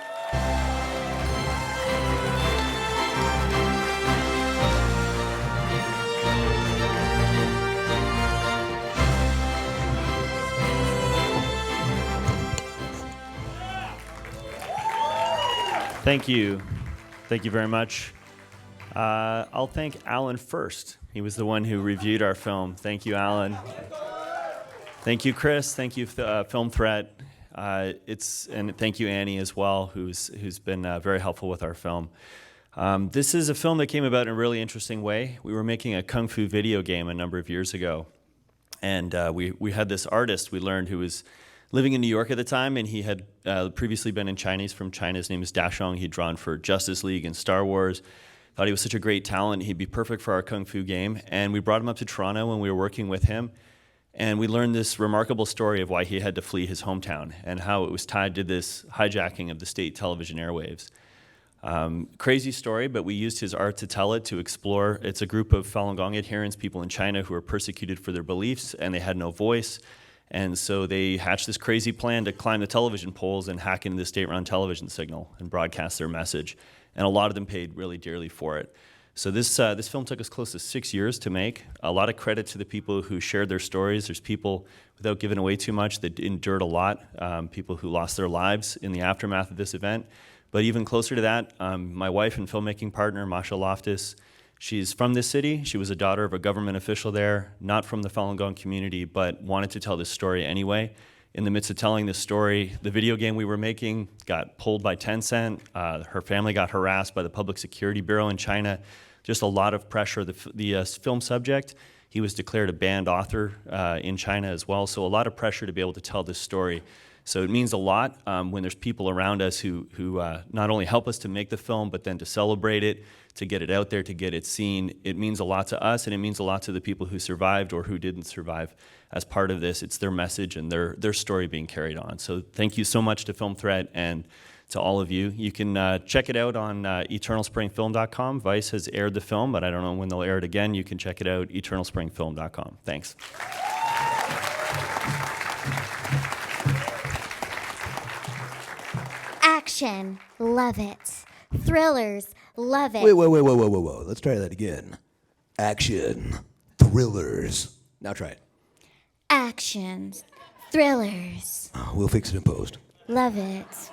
Thank you. Thank you very much. I'll thank Alan first. He was the one who reviewed our film. Thank you, Alan. Thank you, Chris. Thank you, Film Threat. And thank you, Annie, as well, who's been very helpful with our film. This is a film that came about in a really interesting way. We were making a kung fu video game a number of years ago, and we had this artist we learned who was living in New York at the time, and he had previously been in China. He's from China. His name is Dashong. He'd drawn for Justice League and Star Wars. Thought he was such a great talent. He'd be perfect for our kung fu game. And we brought him up to Toronto when we were working with him. And we learned this remarkable story of why he had to flee his hometown and how it was tied to this hijacking of the state television airwaves. Crazy story, but we used his art to tell it, to explore. It's a group of Falun Gong adherents, people in China who were persecuted for their beliefs, and they had no voice. And so they hatched this crazy plan to climb the television poles and hack into the state-run television signal and broadcast their message. And a lot of them paid really dearly for it. So this film took us close to 6 years to make. A lot of credit to the people who shared their stories. There's people, without giving away too much, that endured a lot, people who lost their lives in the aftermath of this event. But even closer to that, my wife and filmmaking partner, Masha Loftus, she's from this city. She was a daughter of a government official there, not from the Falun Gong community, but wanted to tell this story anyway. In the midst of telling this story, the video game we were making got pulled by Tencent. Her family got harassed by the Public Security Bureau in China. Just a lot of pressure. The film subject, he was declared a banned author in China as well, so a lot of pressure to be able to tell this story. So it means a lot when there's people around us who not only help us to make the film, but then to celebrate it, to get it out there, to get it seen. It means a lot to us, and it means a lot to the people who survived or who didn't survive as part of this. It's their message and their story being carried on. So thank you so much to Film Threat and to all of you. You can check it out on eternalspringfilm.com. Vice has aired the film, but I don't know when they'll air it again. You can check it out, eternalspringfilm.com. Thanks. Action, love it. Thrillers, love it. Whoa. Let's try that again. Action, thrillers. Now try it. Action, thrillers. We'll fix it in post. Love it.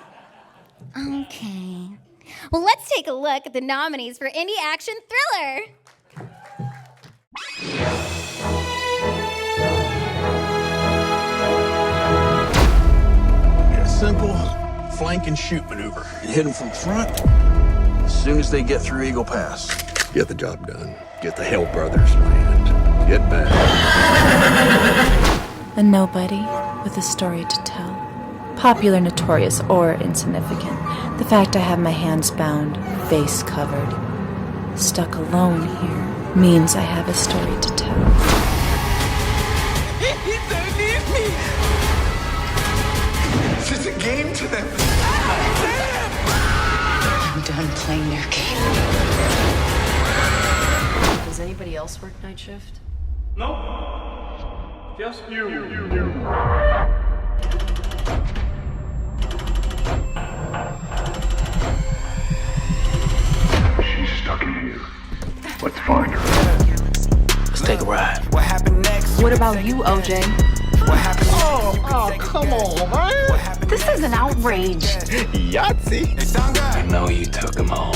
Okay. Well, let's take a look at the nominees for Indie Action Thriller. A simple flank and shoot maneuver. You hit them from front as soon as they get through Eagle Pass. Get the job done. Get the Hill Brothers land. Get back. A nobody with a story to tell. Popular, notorious, or insignificant. The fact I have my hands bound, face covered, stuck alone here, means I have a story to tell. It's just a game to them. I'm done playing their game. Does anybody else work night shift? No. Just you. She's stuck in here. Let's find her. Let's take a ride. What happened next? What about you, OJ? What happened? Oh, come on, man. This is an outrage. Yahtzee. I know you took them all.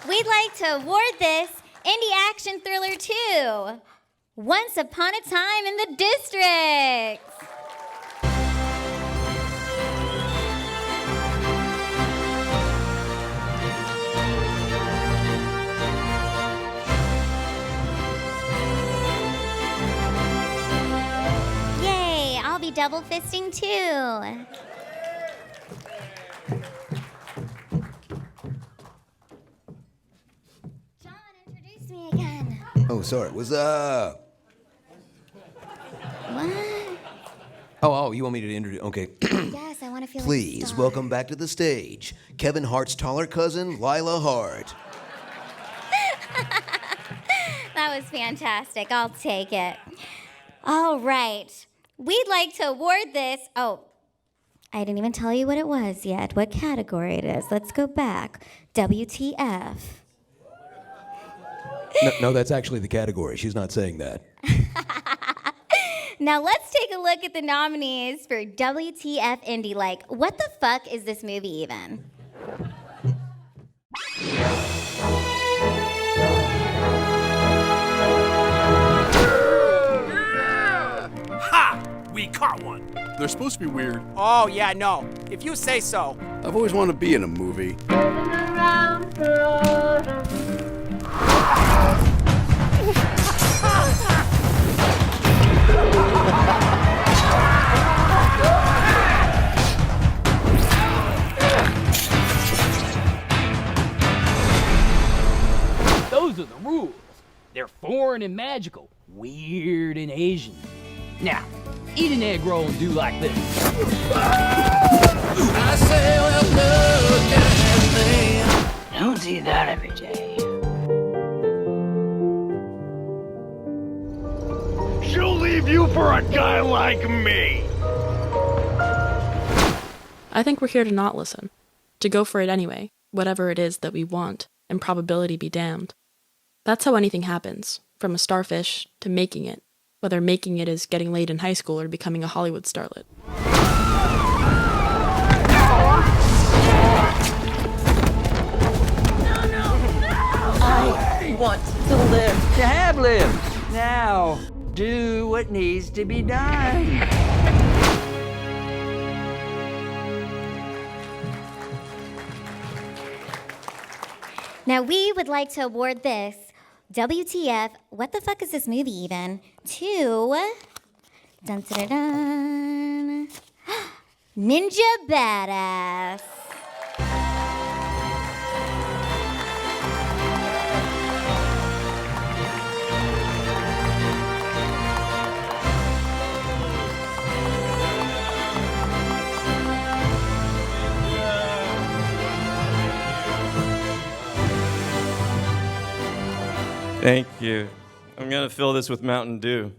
We'd like to award this Indie Action Thriller to Once Upon a Time in the District. Yay, I'll be double fisting too. Oh, sorry. What's up? What? Oh, you want me to introduce? Okay. Yes, I want to feel Please like a star. welcome back to the stage Kevin Hart's taller cousin, Lila Hart. That was fantastic. I'll take it. All right. We'd like to award this. Oh, I didn't even tell you what it was yet, what category it is. Let's go back. WTF. No, that's actually the category. She's not saying that. Now let's take a look at the nominees for WTF Indie. Like, what the fuck is this movie even? Ha! We caught one. They're supposed to be weird. Oh, yeah, no. If you say so. I've always wanted to be in a movie. Those are the rules. They're foreign and magical, weird and Asian. Now, eat an egg roll and do like this. I say, well, look at me. I don't see that every day. She'll leave you for a guy like me. I think we're here to not listen, to go for it anyway, whatever it is that we want, and probability be damned. That's how anything happens, from a starfish to making it, whether making it is getting laid in high school or becoming a Hollywood starlet. I want to live. To have lived. Now, do what needs to be done. Now we would like to award this WTF, what the fuck is this movie even, to dun, dun, dun, dun, Ninja Badass. Thank you. I'm gonna fill this with Mountain Dew.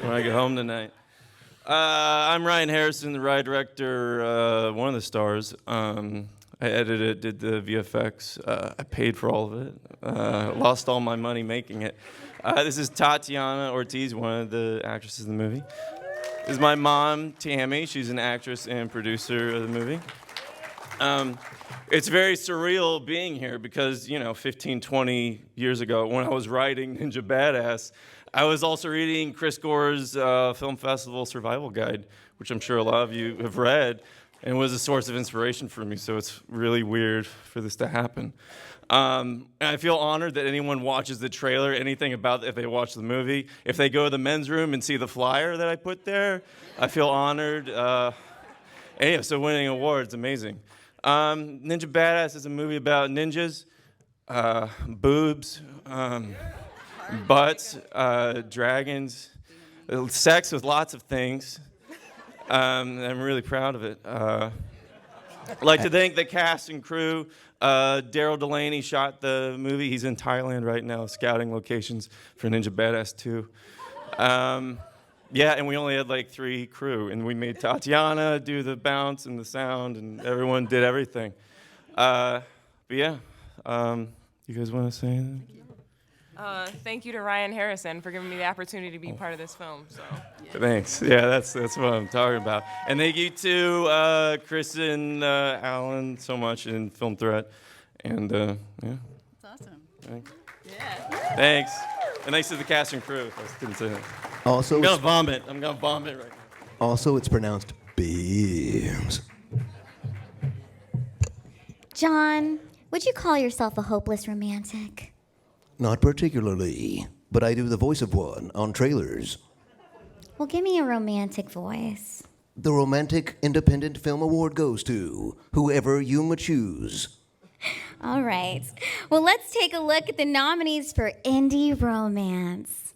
when I get home tonight. I'm Ryan Harrison, the writer director, one of the stars. I edited, did the VFX. I paid for all of it. Lost all my money making it. This is Tatiana Ortiz, one of the actresses in the movie. This is my mom, Tammy. She's an actress and producer of the movie. It's very surreal being here because, 15, 20 years ago when I was writing Ninja Badass, I was also reading Chris Gwr's Film Festival Survival Guide, which I'm sure a lot of you have read, and was a source of inspiration for me, so it's really weird for this to happen. And I feel honored that anyone watches the trailer, anything about if they watch the movie. If they go to the men's room and see the flyer that I put there, I feel honored. Anyway, so winning awards, amazing. Ninja Badass is a movie about ninjas, boobs, butts, dragons, sex with lots of things. I'm really proud of it. I'd like to thank the cast and crew. Daryl Delaney shot the movie. He's in Thailand right now, scouting locations for Ninja Badass 2. Yeah, and we only had like 3 crew, and we made Tatiana do the bounce and the sound, and everyone did everything. But yeah, you guys want to say anything? Thank you to Ryan Harrison for giving me the opportunity to be part of this film. So. Thanks. Yeah, that's what I'm talking about. And thank you to Chris and Alan so much in Film Threat. And yeah. That's awesome. Thanks. Yeah. Thanks. And thanks to the cast and crew. I didn't say that. Also, I'm gonna vomit right now. Also, it's pronounced beams. Jon, would you call yourself a hopeless romantic? Not particularly, but I do the voice of one on trailers. Well, give me a romantic voice. The Romantic Independent Film Award goes to whoever you ma choose. All right. Well, let's take a look at the nominees for Indie Romance.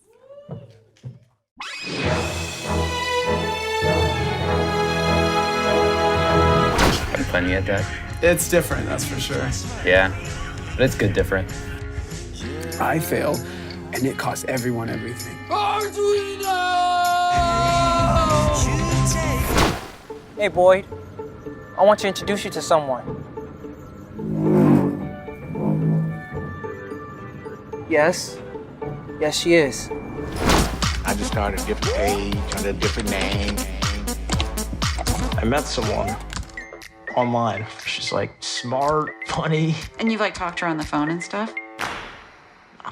Having fun yet, Dad? It's different, that's for sure. Yeah, but it's good different. I failed, and it cost everyone everything. Hey, Boyd. I want to introduce you to someone. Yes? Yes, she is. I just started a different page under a different name. I met someone online. She's like smart, funny. And you've talked to her on the phone and stuff?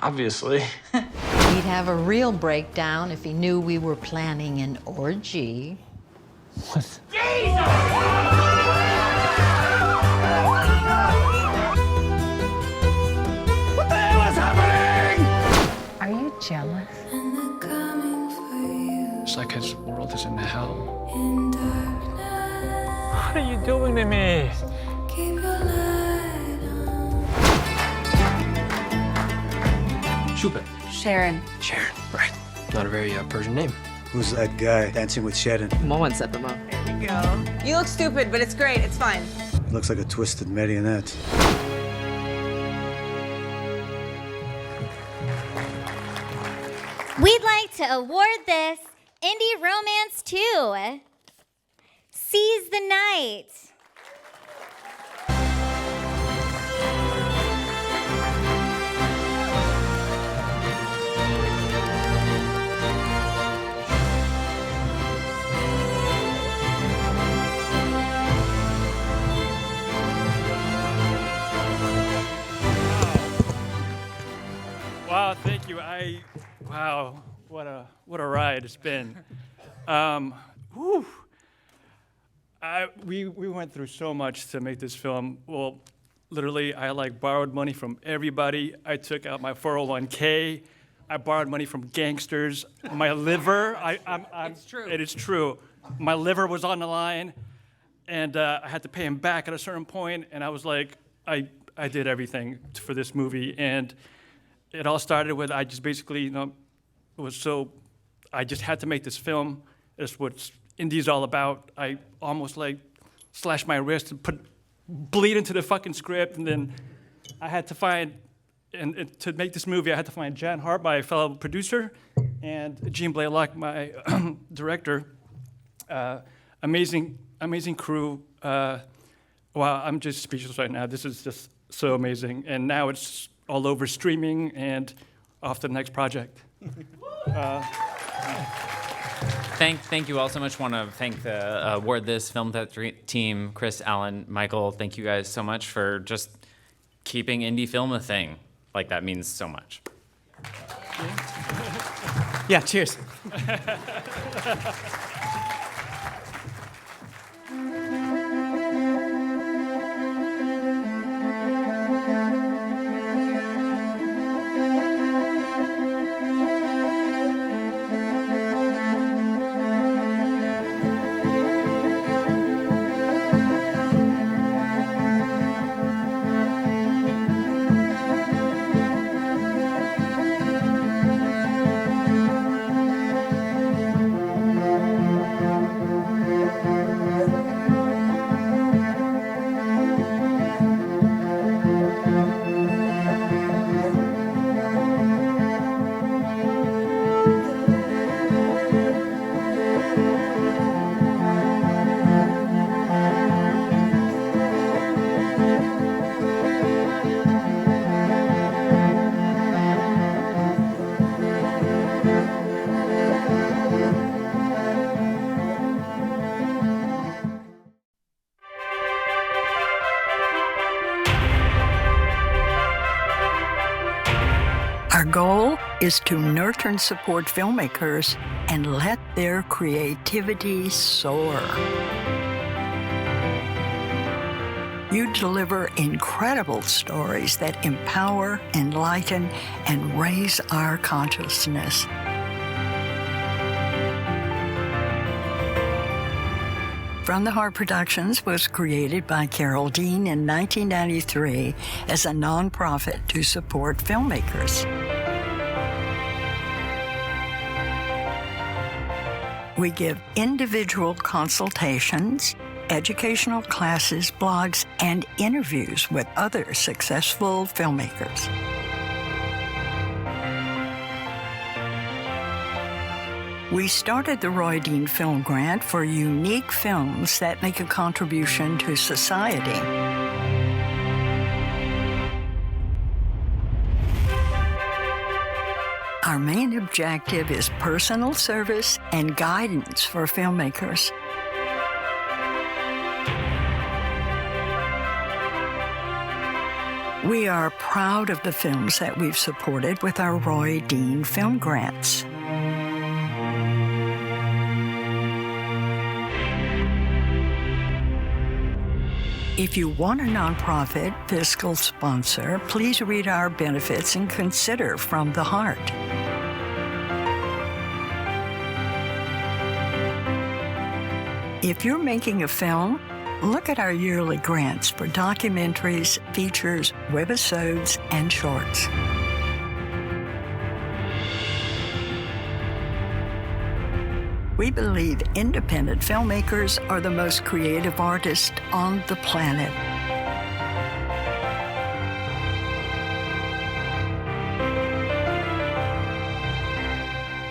Obviously. He'd have a real breakdown if he knew we were planning an orgy. What? What the hell is happening? Are you jealous? It's like his world is in hell. What are you doing to me? Shubin. Sharon. Sharon, right. Not a very Persian name. Who's that guy dancing with Sharon? Morvant set them up. There we go. You look stupid, but it's great. It's fine. Looks like a twisted marionette. We'd like to award this Indie Romance 2. Seize the Night. Wow, thank you. Wow, what a ride it's been. We went through so much to make this film. Well, literally, I borrowed money from everybody. I took out my 401k. I borrowed money from gangsters. My liver, it's true. It is true. My liver was on the line, and I had to pay him back at a certain point. And I was like, I did everything for this movie, and it all started with I just basically, I just had to make this film. It's what Indie's all about. I almost slashed my wrist and bleed into the fucking script, and then I had to find, and to make this movie, I had to find Jon Hart, my fellow producer, and Jon Bailey, my director. Amazing crew. Wow, I'm just speechless right now. This is just so amazing. And now it's all over streaming and off to the next project. Thank you all so much. Want to thank the Award This Film team, Chris, Alan, Michael. Thank you guys so much for just keeping indie film a thing. Like, that means so much. Yeah, cheers. Our goal is to nurture and support filmmakers and let their creativity soar. You deliver incredible stories that empower, enlighten, and raise our consciousness. From the Heart Productions was created by Carol Dean in 1993 as a nonprofit to support filmmakers. We give individual consultations, educational classes, blogs, and interviews with other successful filmmakers. We started the Roy Dean Film Grant for unique films that make a contribution to society. Our main objective is personal service and guidance for filmmakers. We are proud of the films that we've supported with our Roy Dean Film Grants. If you want a nonprofit fiscal sponsor, please read our benefits and consider From the Heart. If you're making a film, look at our yearly grants for documentaries, features, webisodes, and shorts. We believe independent filmmakers are the most creative artists on the planet.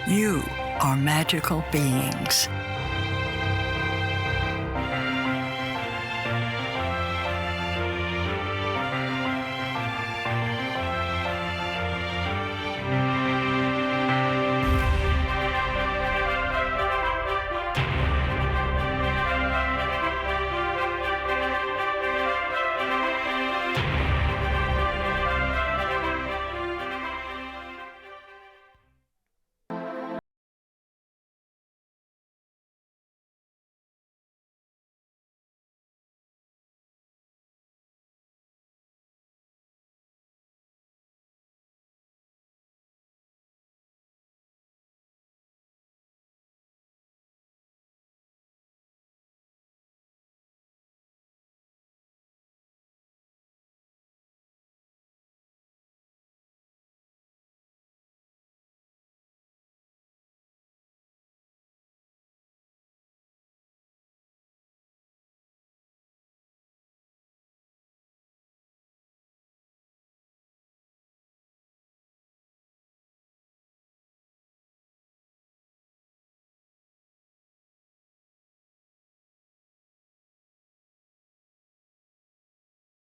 You are magical beings.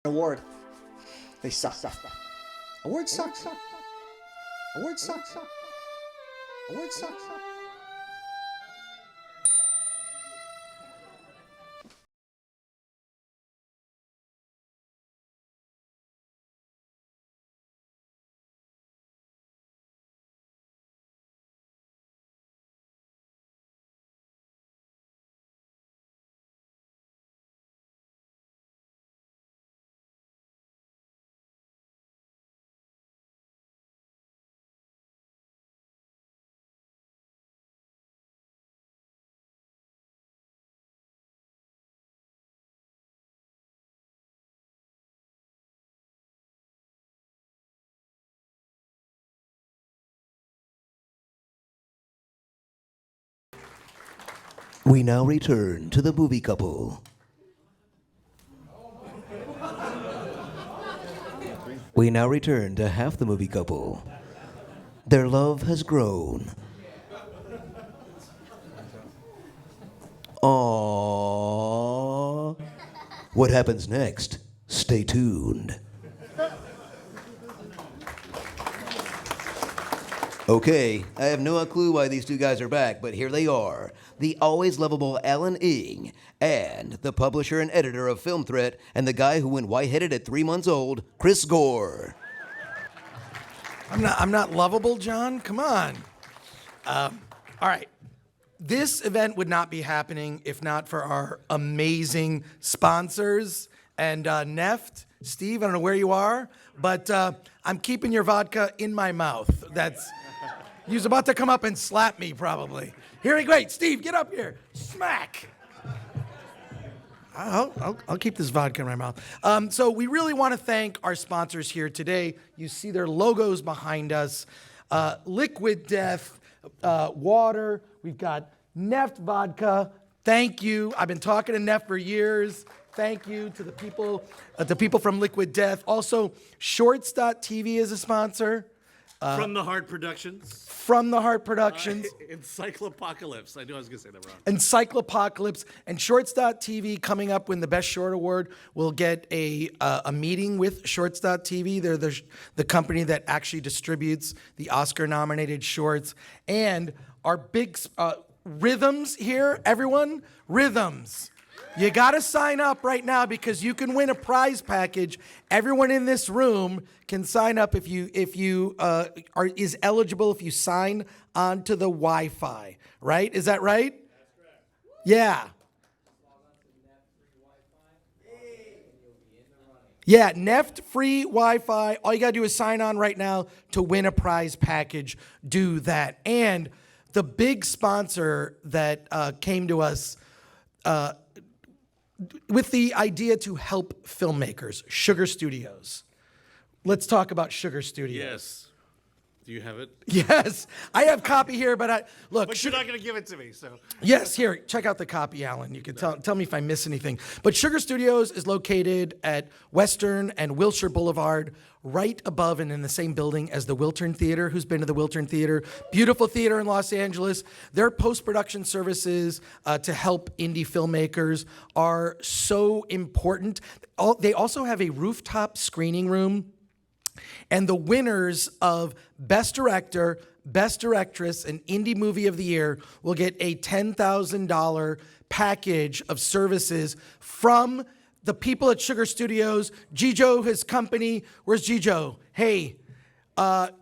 Award. They suck. Award sucks. Award sucks. Award sucks. We now return to the movie couple. We now return to half the movie couple. Their love has grown. Aww. What happens next? Stay tuned. Okay, I have no clue why these two guys are back, but here they are. The always lovable Alan Ng and the publisher and editor of Film Threat and the guy who went white-headed at 3 months old, Chris Gwar. I'm not lovable, John. Come on. All right. This event would not be happening if not for our amazing sponsors and NEFT. Steve, I don't know where you are, but I'm keeping your vodka in my mouth. He was about to come up and slap me, probably. Here we go. Wait, Steve, get up here. Smack. I'll keep this vodka in my mouth. So we really want to thank our sponsors here today. You see their logos behind us. Liquid Death, water. We've got NEFT vodka. Thank you. I've been talking to NEFT for years. Thank you to the people from Liquid Death. Also, Shorts.tv is a sponsor. From the Hart Productions. From the Hart Productions. Encyclopocalypse. I knew I was going to say that wrong. Encyclopocalypse. And Shorts.tv coming up when the Best Short Award will get a meeting with Shorts.tv. They're the company that actually distributes the Oscar-nominated shorts. And our big Rhythmz here, everyone. Rhythmz. You got to sign up right now because you can win a prize package. Everyone in this room can sign up if you is eligible if you sign onto the Wi-Fi, right? Is that right? That's correct. Yeah. Yeah, NEFT free Wi-Fi. All you got to do is sign on right now to win a prize package. Do that. And the big sponsor that came to us with the idea to help filmmakers, Sugar Studios. Let's talk about Sugar Studios. Yes. Do you have it? Yes. I have copy here, but look. But you're not going to give it to me, so. Yes, here, check out the copy, Alan. You can tell me if I miss anything. But Sugar Studios is located at Western and Wilshire Boulevard, right above and in the same building as the Wiltern Theater. Who's been to the Wiltern Theater? Beautiful theater in Los Angeles. Their post-production services to help indie filmmakers are so important. They also have a rooftop screening room. And the winners of Best Director, Best Directress, and Indie Movie of the Year will get a $10,000 package of services from the people at Sugar Studios. Gijo, his company. Where's Gijo? Hey,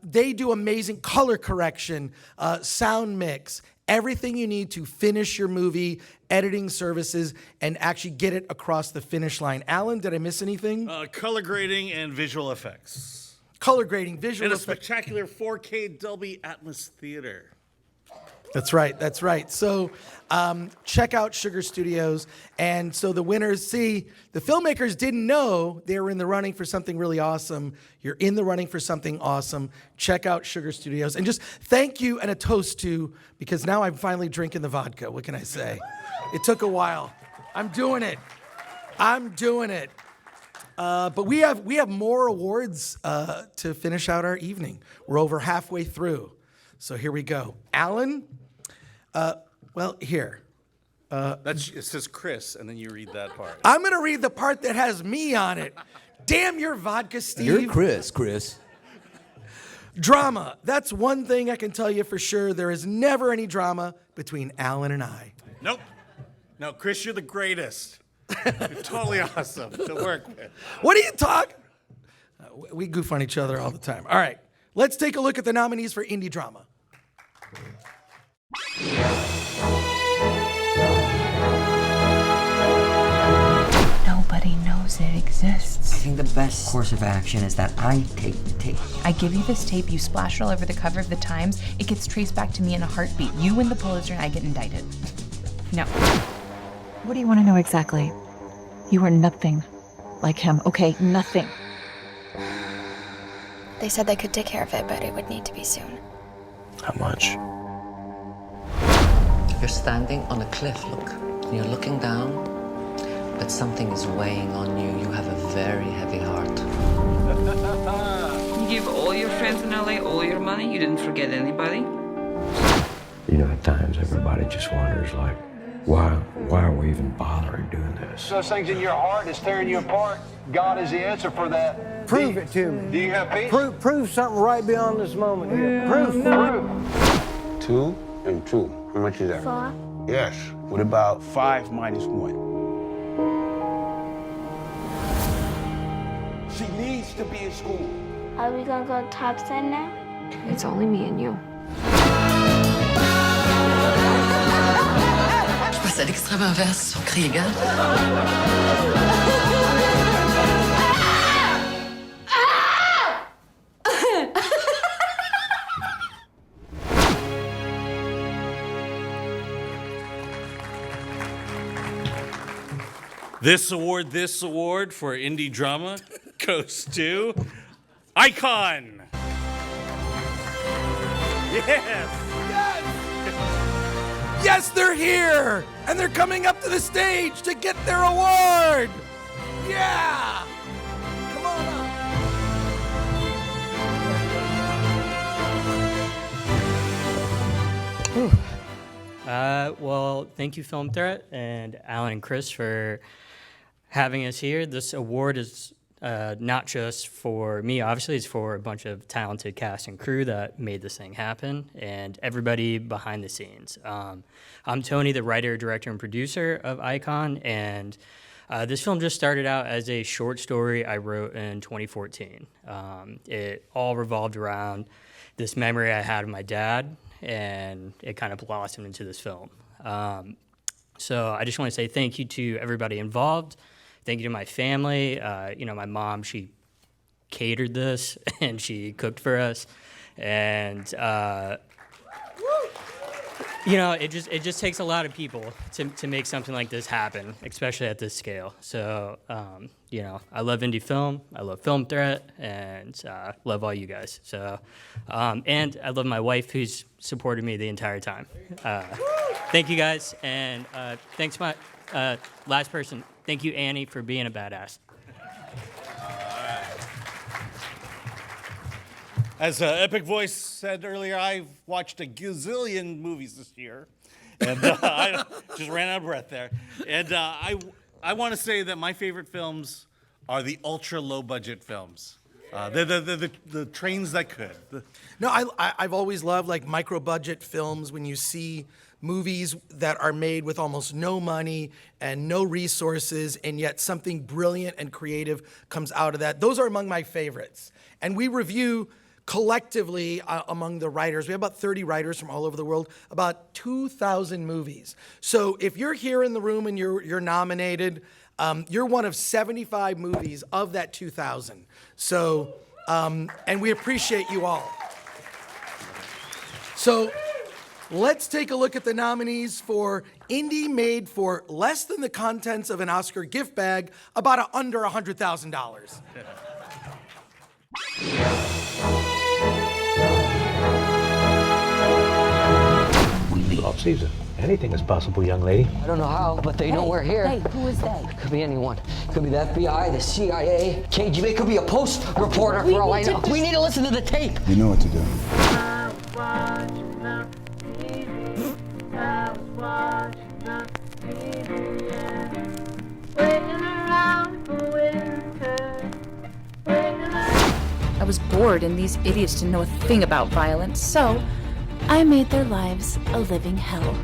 they do amazing color correction, sound mix, everything you need to finish your movie, editing services, and actually get it across the finish line. Alan, did I miss anything? Color grading and visual effects. Color grading, visual and a effects. spectacular 4K Dolby Atmos theater. That's right, that's right. So check out Sugar Studios. And so the winners, see, the filmmakers didn't know they were in the running for something really awesome. You're in the running for something awesome. Check out Sugar Studios. And just thank you and a toast to, because now I'm finally drinking the vodka. What can I say? It took a while. I'm doing it. But we have more awards to finish out our evening. We're over halfway through. So here we go. Alan, well, here. It says Chris, and then you read that part. I'm going to read the part that has me on it. Damn your vodka, Steve. You're Chris. Drama. That's one thing I can tell you for sure. There is never any drama between Alan and I. Nope. No, Chris, you're the greatest. You're totally awesome to work with. What are you talking? We goof on each other all the time. All right, let's take a look at the nominees for indie drama. Nobody knows it exists. I think the best course of action is that I take the tape. I give you this tape, you splash it all over the cover of the Times, it gets traced back to me in a heartbeat. You win the Pulitzer and I get indicted. No. What do you want to know exactly? You are nothing like him, okay? Nothing. They said they could take care of it, but it would need to be soon. How much? You're standing on a cliff, look. And you're looking down, but something is weighing on you. You have a very heavy heart. You give all your friends in LA all your money? You didn't forget anybody? You know, at times everybody just wonders, like, why are we even bothering doing this? Those things in your heart is tearing you apart. God is the answer for that. Prove it to me. Do you have peace? Prove something right beyond this moment here. Prove. 2 and 2. How much is that? 4. Yes. What about 5 minus 1? She needs to be in school. Are we gonna go top 10 now? It's only me and you. Je passe à l'extrême inverse sur Krieger. This award for indie drama goes to Icon. Yes. Yes, they're here, and they're coming up to the stage to get their award. Yeah. Come on up. Well, thank you, Film Threat, and Alan and Chris for having us here. This award is not just for me, obviously, it's for a bunch of talented cast and crew that made this thing happen, and everybody behind the scenes. I'm Tony, the writer, director, and producer of Icon, and this film just started out as a short story I wrote in 2014. It all revolved around this memory I had of my dad, and it kind of blossomed into this film. So I just want to say thank you to everybody involved. Thank you to my family. My mom, she catered this and she cooked for us. And, it just takes a lot of people to make something like this happen, especially at this scale. So, I love indie film. I love Film Threat, and love all you guys. So, and I love my wife, who's supported me the entire time. Thank you guys, and thanks my last person. Thank you, Annie, for being a badass. As Epic Voice said earlier, I've watched a gazillion movies this year, and I just ran out of breath there. And I want to say that my favorite films are the ultra low budget films, the trains that could. I've always loved like micro budget films when you see movies that are made with almost no money and no resources, and yet something brilliant and creative comes out of that. Those are among my favorites. And we review collectively among the writers. We have about 30 writers from all over the world, about 2,000 movies. So if you're here in the room and you're nominated, you're one of 75 movies of that 2,000. So, and we appreciate you all. So let's take a look at the nominees for indie made for less than the contents of an Oscar gift bag, about under $100,000. Love Caesar. Anything is possible, young lady. I don't know how, but they know we're here. Hey, who is they? Could be anyone. Could be the FBI, the CIA, KGB. Could be a Post reporter for all I know. We need to listen to the tape. You know what to do. I was bored and these idiots didn't know a thing about violence, so I made their lives a living hell.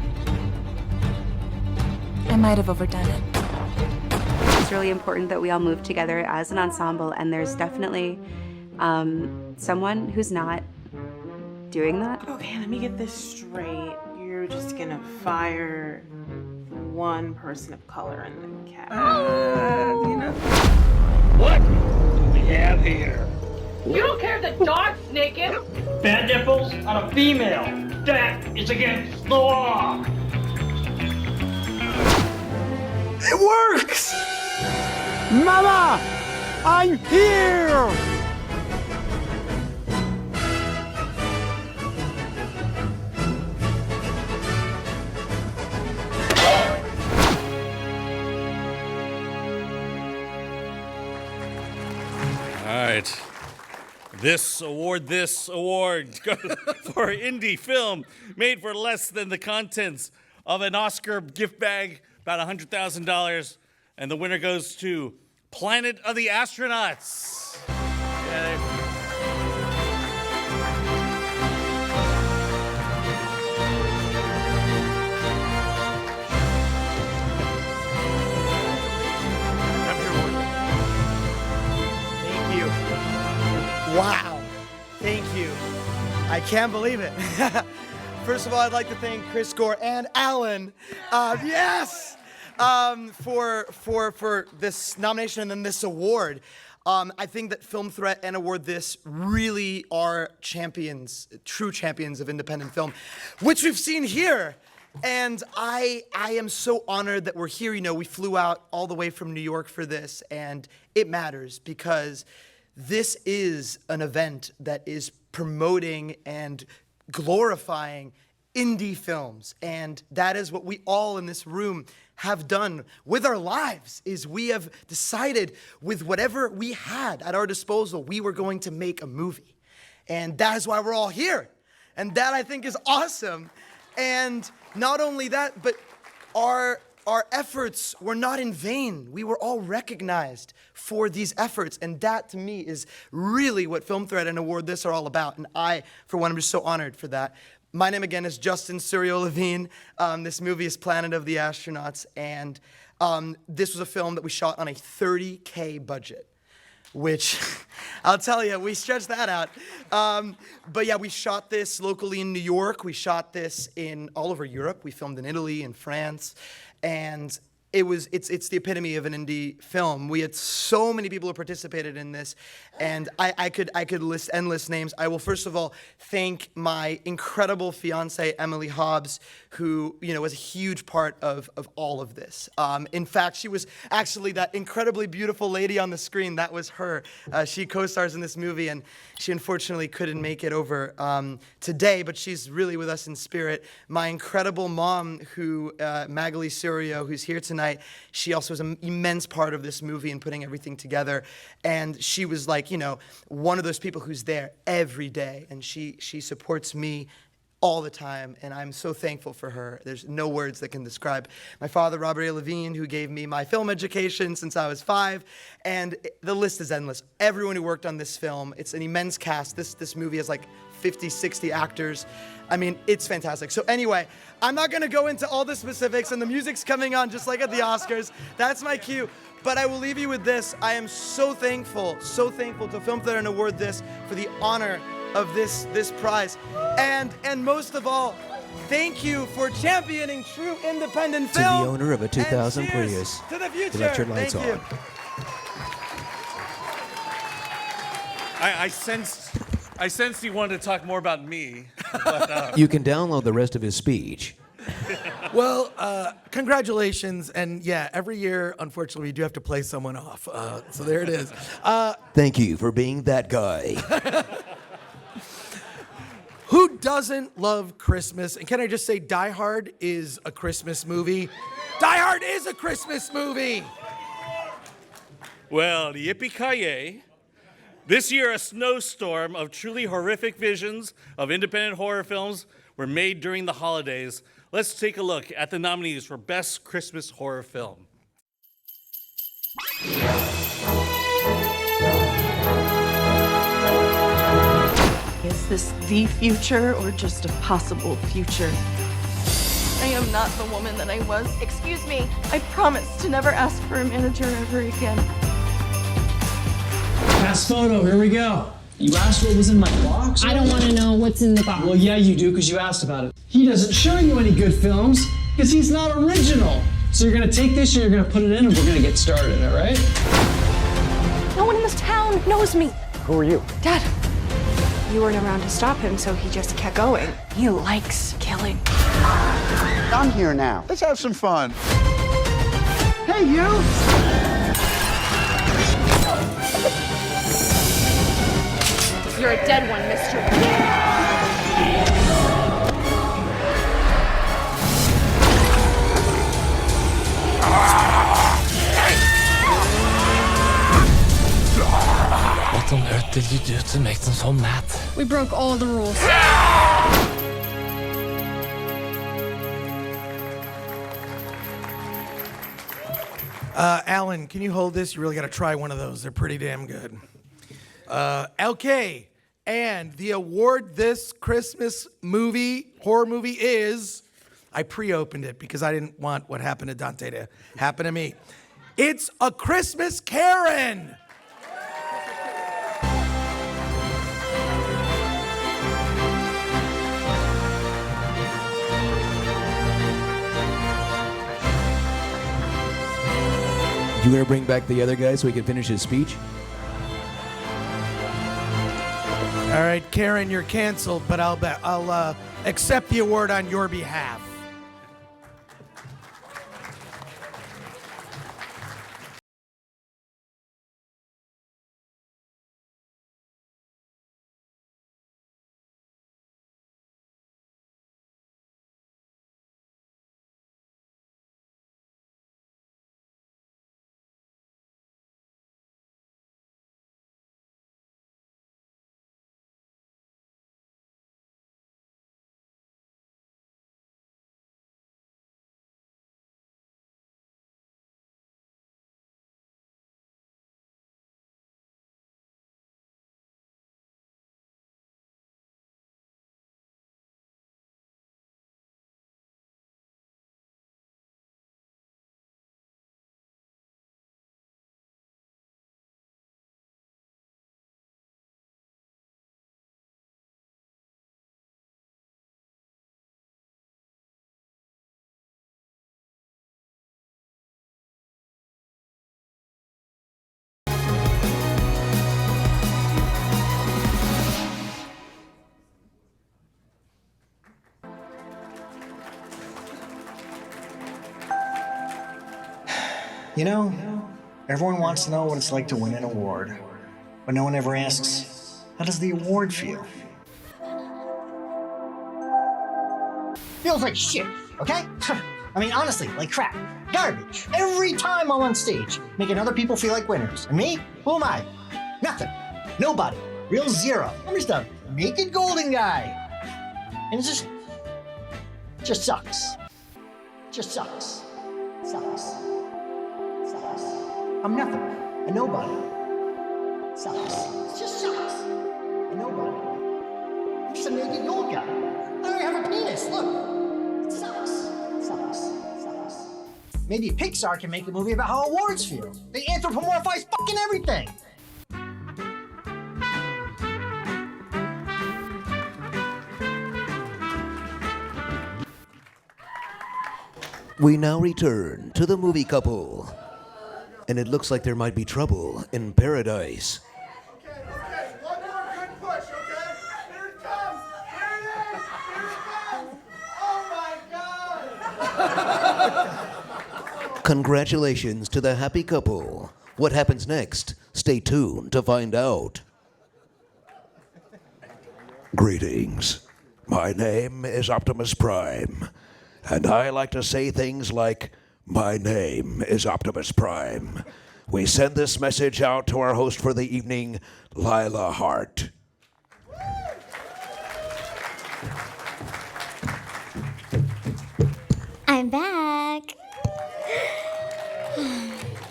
I might have overdone it. It's really important that we all move together as an ensemble, and there's definitely someone who's not doing that. Okay, let me get this straight. You're just gonna fire one person of color in the cast. What do we have here? You don't care if the dog's naked? Fat nipples on a female. That is against the law. It works! Mama! I'm here! All right. This award for indie film made for less than the contents of an Oscar gift bag, about $100,000. And the winner goes to Planet of the Astronauts. Okay. Thank you. Wow. Thank you. I can't believe it. First of all, I'd like to thank Chris, Gwar, and Alan. Yes! For this nomination and then this award. I think that Film Threat and Award This really are champions, true champions of independent film, which we've seen here. And I am so honored that we're here. You know, we flew out all the way from New York for this, and it matters because this is an event that is promoting and glorifying indie films. And that is what we all in this room have done with our lives, is we have decided with whatever we had at our disposal, we were going to make a movie. And that is why we're all here. And that, I think, is awesome. And not only that, but our efforts were not in vain. We were all recognized for these efforts. And that, to me, is really what Film Threat and Award This are all about. And I, for one, am just so honored for that. My name, again, is Justin Suryo-Levine. This movie is Planet of the Astronauts. And this was a film that we shot on a $30K budget, which I'll tell you, we stretched that out. But yeah, we shot this locally in New York. We shot this in all over Europe. We filmed in Italy and France. And it's the epitome of an indie film. We had so many people who participated in this, and I could list endless names. I will first of all thank my incredible fiance Emily Hobbs, who was a huge part of all of this. In fact, she was actually that incredibly beautiful lady on the screen. That was her. She co-stars in this movie, and she unfortunately couldn't make it over today, but she's really with us in spirit. My incredible mom, who Magali Suryo, who's here tonight. She also was an immense part of this movie and putting everything together. And she was like, one of those people who's there every day. And she supports me all the time, and I'm so thankful for her. There's no words that can describe. My father, Robert A. Levine, who gave me my film education since I was 5, and the list is endless. Everyone who worked on this film, it's an immense cast. This movie has like 50, 60 actors. I mean, it's fantastic. So anyway, I'm not gonna go into all the specifics, and the music's coming on just like at the Oscars. That's my cue. But I will leave you with this. I am so thankful to Film Threat and Award This for the honor of this prize. And most of all, thank you for championing true independent film. To the owner of a 2000 and cheers Prius. to the future. Electric lights Thank on. you. I sensed he wanted to talk more about me. But, You can download the rest of his speech. Well, congratulations. And yeah, every year, unfortunately, we do have to play someone off. So there it is. Thank you for being that guy. Who doesn't love Christmas? And can I just say, Die Hard is a Christmas movie. Die Hard is a Christmas movie. Well, yippee-ki-yay. This year, a snowstorm of truly horrific visions of independent horror films were made during the holidays. Let's take a look at the nominees for Best Christmas Horror Film. this the future or just a possible future? I am not the woman that I was. Excuse me. I promise to never ask for a manager ever again. Last photo, here we go. You asked what was in my box? I don't want to know what's in the box. Well, yeah, you do, because you asked about it. He doesn't show you any good films, because he's not original. So you're gonna take this and you're gonna put it in and we're gonna get started, all right? No one in this town knows me. Who are you? Dad. You weren't around to stop him, so he just kept going. He likes killing. I'm here now. Let's have some fun. Hey, you! You're a dead one, mister. What on earth did you do to make them so mad? We broke all the rules. Alan, can you hold this? You really got to try one of those. They're pretty damn good. LK, and the award this Christmas horror movie is, I pre-opened it because I didn't want what happened to Dante to happen to me. It's A Christmas Karen. You gonna bring back the other guy so he can finish his speech? All right, Karen, you're canceled, but I'll accept the award on your behalf. You know, everyone wants to know what it's like to win an award, but no one ever asks, how does the award feel? Feels like shit, okay? I mean, honestly, like crap. Garbage. Every time I'm on stage, making other people feel like winners. And me? Who am I? Nothing. Nobody. Real zero. I'm just a naked golden guy. And it just sucks. Just sucks. Sucks. I'm nothing. A nobody. Sucks. It just sucks. A nobody. I'm just a naked gold guy. I don't even have a penis. Look. It sucks. Sucks. Maybe Pixar can make a movie about how awards feel. They anthropomorphize fucking everything. We now return to the movie couple. And it looks like there might be trouble in paradise. Okay. One more good push, okay? Here it comes. Here it is. Here it comes. Oh my God. Congratulations to the happy couple. What happens next? Stay tuned to find out. Greetings. My name is Optimus Prime. And I like to say things like, my name is Optimus Prime. We send this message out to our host for the evening, Lila Hart. I'm back.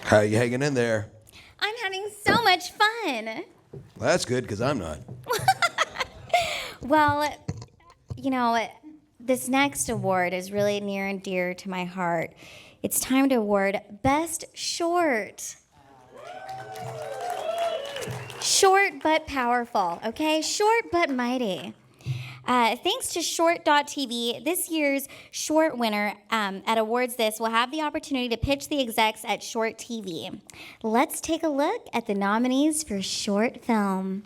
How you hanging in there? I'm having so much fun. Well, that's good, because I'm not. Well, you know, this next award is really near and dear to my heart. It's time to award Best Short. Short but powerful, okay? Short but mighty. Thanks to Short.tv, this year's short winner at Awards This will have the opportunity to pitch the execs at ShortsTV. Let's take a look at the nominees for short film.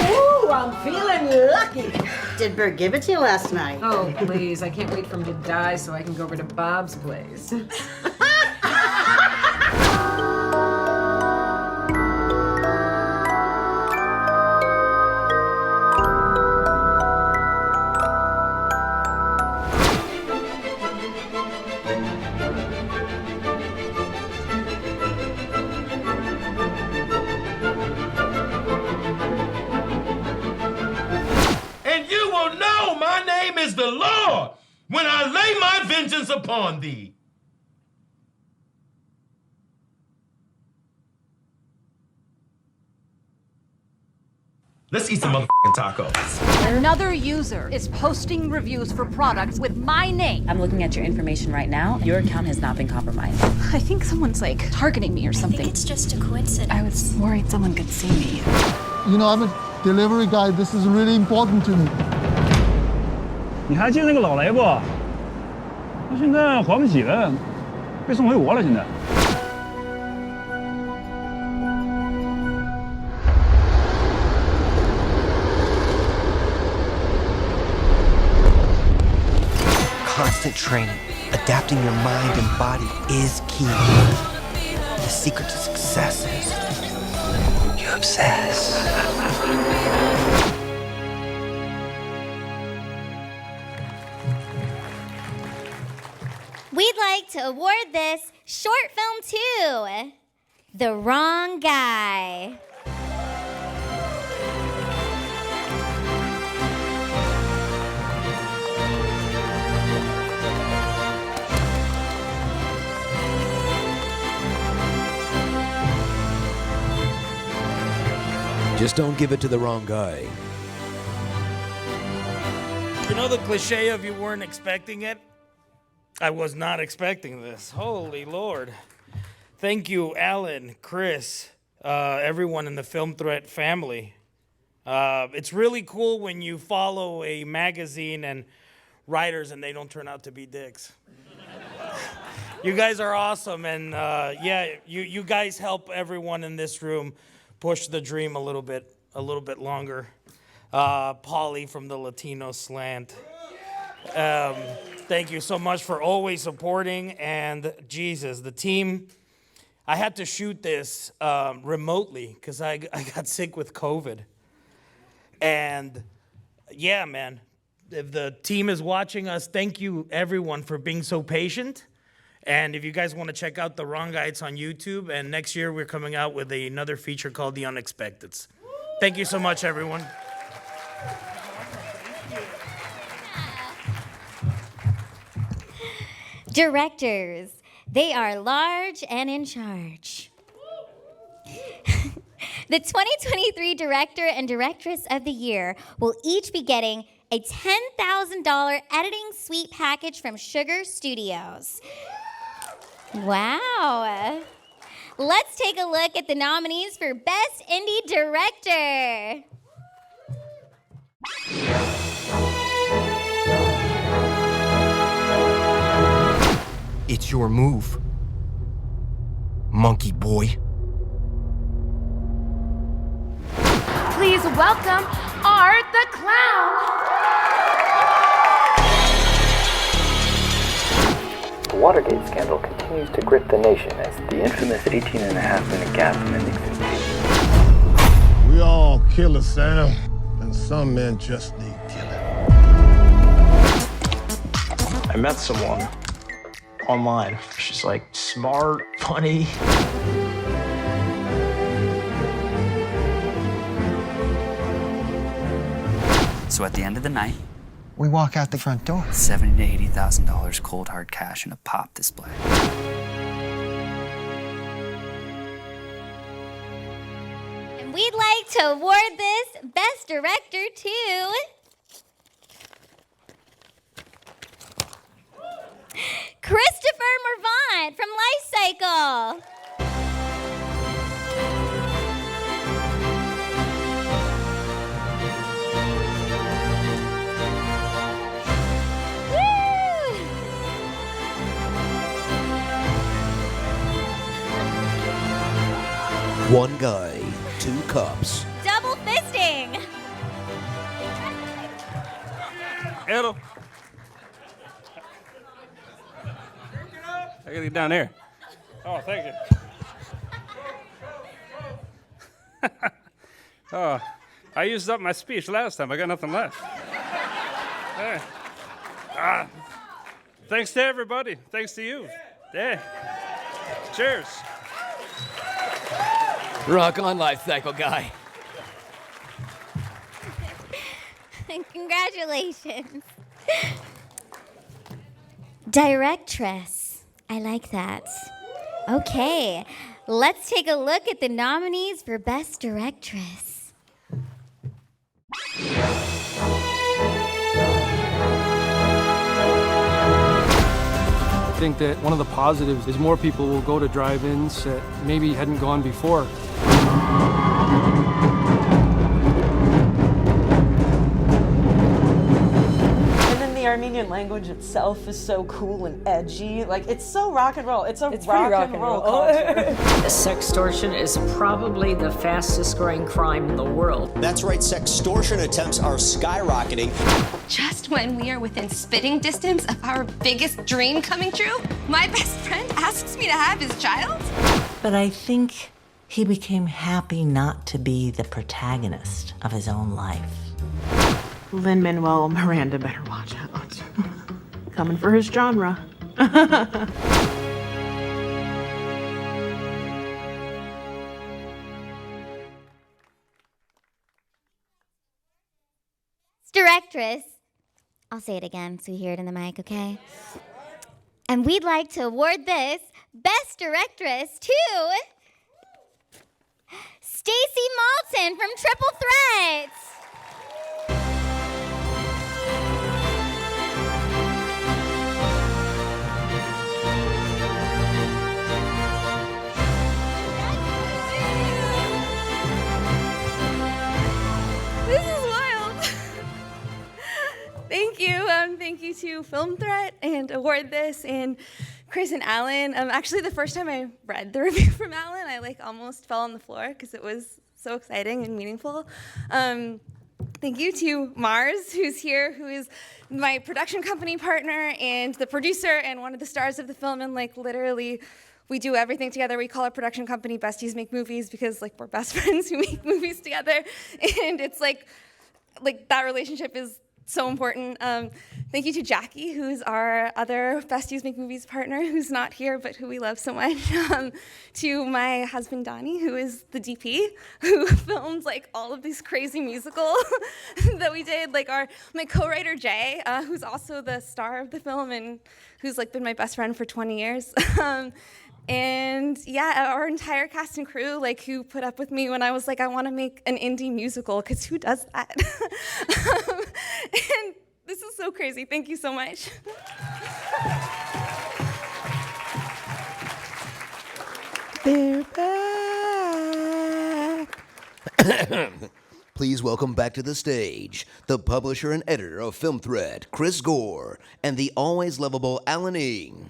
Ooh, I'm feeling lucky. Did Bert give it to you last night? Oh, please. I can't wait for him to die so I can go over to Bob's place. Is the Lord when I lay my vengeance upon thee. Let's eat some motherfucking tacos. Another user is posting reviews for products with my name. I'm looking at your information right now. Your account has not been compromised. I think someone's like targeting me or something. I think it's just a coincidence. I was worried someone could see me. You know, I'm a delivery guy. This is really important to me. 你还记得那个老雷不？他现在还不起了，被送回国了。现在。Constant training, adapting your mind and body is key. The secret to success is you obsess. We'd like to award this short film to The Wrong Guy. Just don't give it to the wrong guy. You know the cliche of you weren't expecting it? I was not expecting this. Holy Lord. Thank you, Alan, Chris, everyone in the Film Threat family. It's really cool when you follow a magazine and writers and they don't turn out to be dicks. You guys are awesome, and yeah, you guys help everyone in this room push the dream a little bit longer. Polly from the Latino Slant. Thank you so much for always supporting, and Jesus, the team. I had to shoot this remotely because I got sick with COVID. And yeah, man, if the team is watching us, thank you everyone for being so patient. And if you guys want to check out The Wrong Guy, it's on YouTube. And next year we're coming out with another feature called The Unexpecteds. Thank you so much, everyone. Directors. They are large and in charge. The 2023 Director and Directress of the Year will each be getting a $10,000 editing suite package from Sugar Studios. Wow. Let's take a look at the nominees for Best Indie Director. It's your move, monkey boy. Please welcome Art the Clown. The Watergate scandal continues to grip the nation as the infamous 18.5-minute gap in ending. We all kill a Sam, and some men just need killing. I met someone online. She's like smart, funny. So at the end of the night, we walk out the front door. $70,000 to $80,000 cold hard cash in a pop display. And we'd like to award this Best Director to Christopher Morvant from Life Cycle. One guy, two cups. Double fisting. Hello. I gotta get down there. Oh, thank you. Oh, I used up my speech last time. I got nothing left. Hey. Thanks to everybody. Thanks to you. Hey. Cheers. Rock on, Life Cycle guy. Congratulations. Directress. I like that. Okay, let's take a look at the nominees for Best Directress. I think that one of the positives is more people will go to drive-ins that maybe hadn't gone before. And then the Armenian language itself is so cool and edgy. Like, it's so rock and roll. It's rock and roll culture. Sextortion is probably the fastest growing crime in the world. That's right, sextortion attempts are skyrocketing. Just when we are within spitting distance of our biggest dream coming true, my best friend asks me to have his child? But I think he became happy not to be the protagonist of his own life. Lin-Manuel Miranda better watch out. Coming for his genre. Directress. I'll say it again so you hear it in the mic, okay? And we'd like to award this Best Directress to Stacy Maltin from Triple Threat. This is wild. Thank you. Thank you to Film Threat and Award This and Chris and Alan. Actually, the first time I read the review from Alan, I almost fell on the floor because it was so exciting and meaningful. Thank you to Mars, who's here, who is my production company partner and the producer and one of the stars of the film. And literally, we do everything together. We call our production company Besties Make Movies because we're best friends who make movies together. And it's like that relationship is so important. Thank you to Jackie, who's our other Besties Make Movies partner, who's not here, but who we love so much. To my husband, Donnie, who is the DP, who filmed all of these crazy musicals that we did. My co-writer, Jay, who's also the star of the film and who's been my best friend for 20 years. And yeah, our entire cast and crew, who put up with me when I was I want to make an indie musical, because who does that? And this is so crazy. Thank you so much. They're back. Please welcome back to the stage the publisher and editor of Film Threat, Chris Gwar, and the always lovable Alan Ng.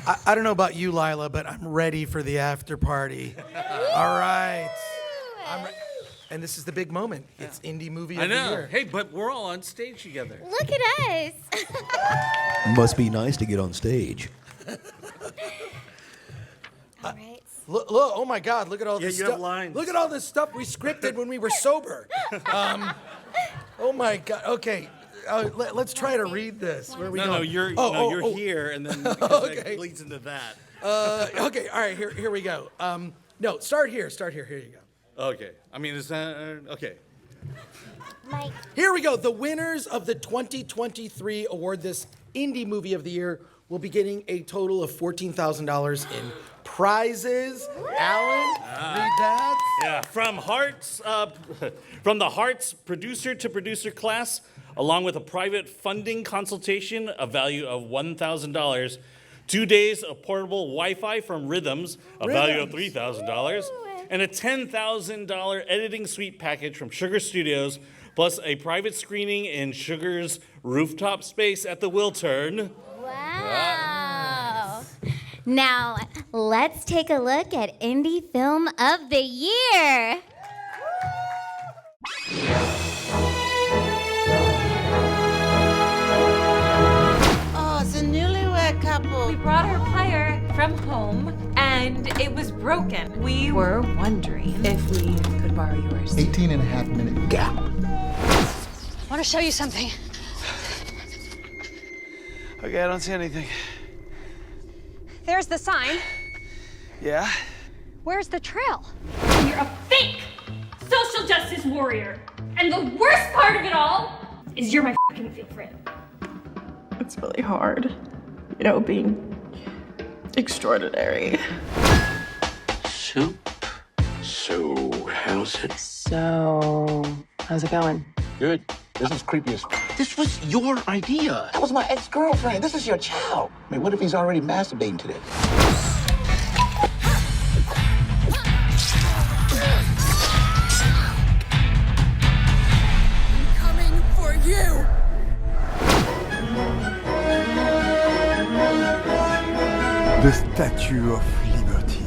I don't know about you, Lila, but I'm ready for the after party. All right. And this is the big moment. It's Indie Movie of the Year. Hey, but we're all on stage together. Look at us. Must be nice to get on stage. All right. Look, oh my God, look at all this you stuff. have lines. Look at all this stuff we scripted when we were sober. Oh my God, okay. Let's try to read this. Where are we going? No, you're here, and then that leads into that. Okay, all right, here we go. No, start here, here you go. Okay, I mean, is that, okay. Mike. Here we go, the winners of the 2023 Award This Indie Movie of the Year will be getting a total of $14,000 in prizes. Alan, read that. Yeah, from the Hearts producer to producer class, along with a private funding consultation, a value of $1,000. 2 days of portable Wi-Fi from Rhythmz, a value of $3,000. And a $10,000 editing suite package from Sugar Studios, plus a private screening in Sugar's rooftop space at the Wiltern. Wow. Now, let's take a look at Indie Film of the Year. Oh, it's a newlywed couple. We brought our player from home, and it was broken. We were wondering if we could borrow yours. 18.5-minute gap. I want to show you something. Okay, I don't see anything. There's the sign. Yeah? Where's the trail? You're a fake social justice warrior. And the worst part of it all is you're my fucking favorite. It's really hard, you know, being extraordinary. Soup? So, how's it? So, how's it going? Good. This is creepy as This was your idea. That was my ex-girlfriend. This is your child. I mean, what if he's already masturbating to this? I'm coming for you! The Statue of Liberty.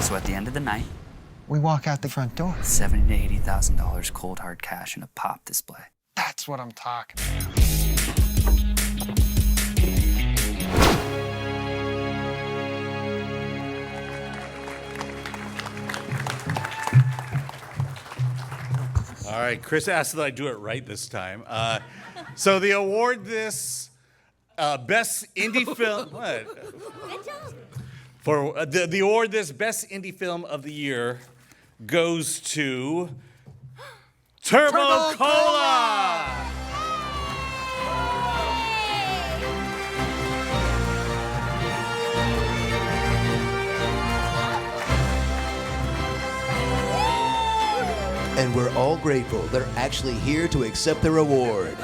So at the end of the night, We walk out the front door. $70,000 to $80,000 cold hard cash in a pop display. That's what I'm talking about. All right, Chris asked that I do it right this time. So the award this best indie film. What? For the award this best indie film of the year goes to Turbo Cola. And we're all grateful they're actually here to accept their award.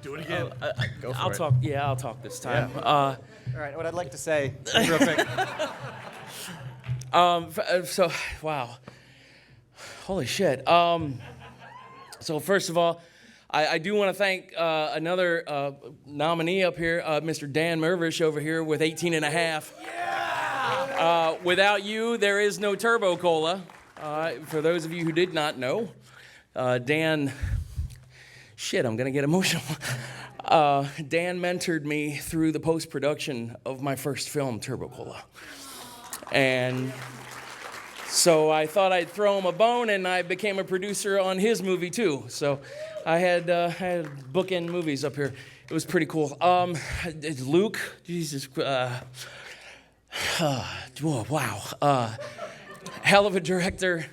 Do it again. Go for I'll it. talk. Yeah, I'll talk this time. Yeah. Uh, All right, what I'd like to say, real quick. So, wow. Holy shit. So first of all, I do want to thank another nominee up here, Mr. Dan Mervish over here with 18.5. Yeah! Without you, there is no Turbo Cola. For those of you who did not know, Dan, shit, I'm going to get emotional. Dan mentored me through the post-production of my first film, Turbo Cola. And so I thought I'd throw him a bone, and I became a producer on his movie too. So I had bookend movies up here. It was pretty cool. Luke, Jesus, wow, hell of a director.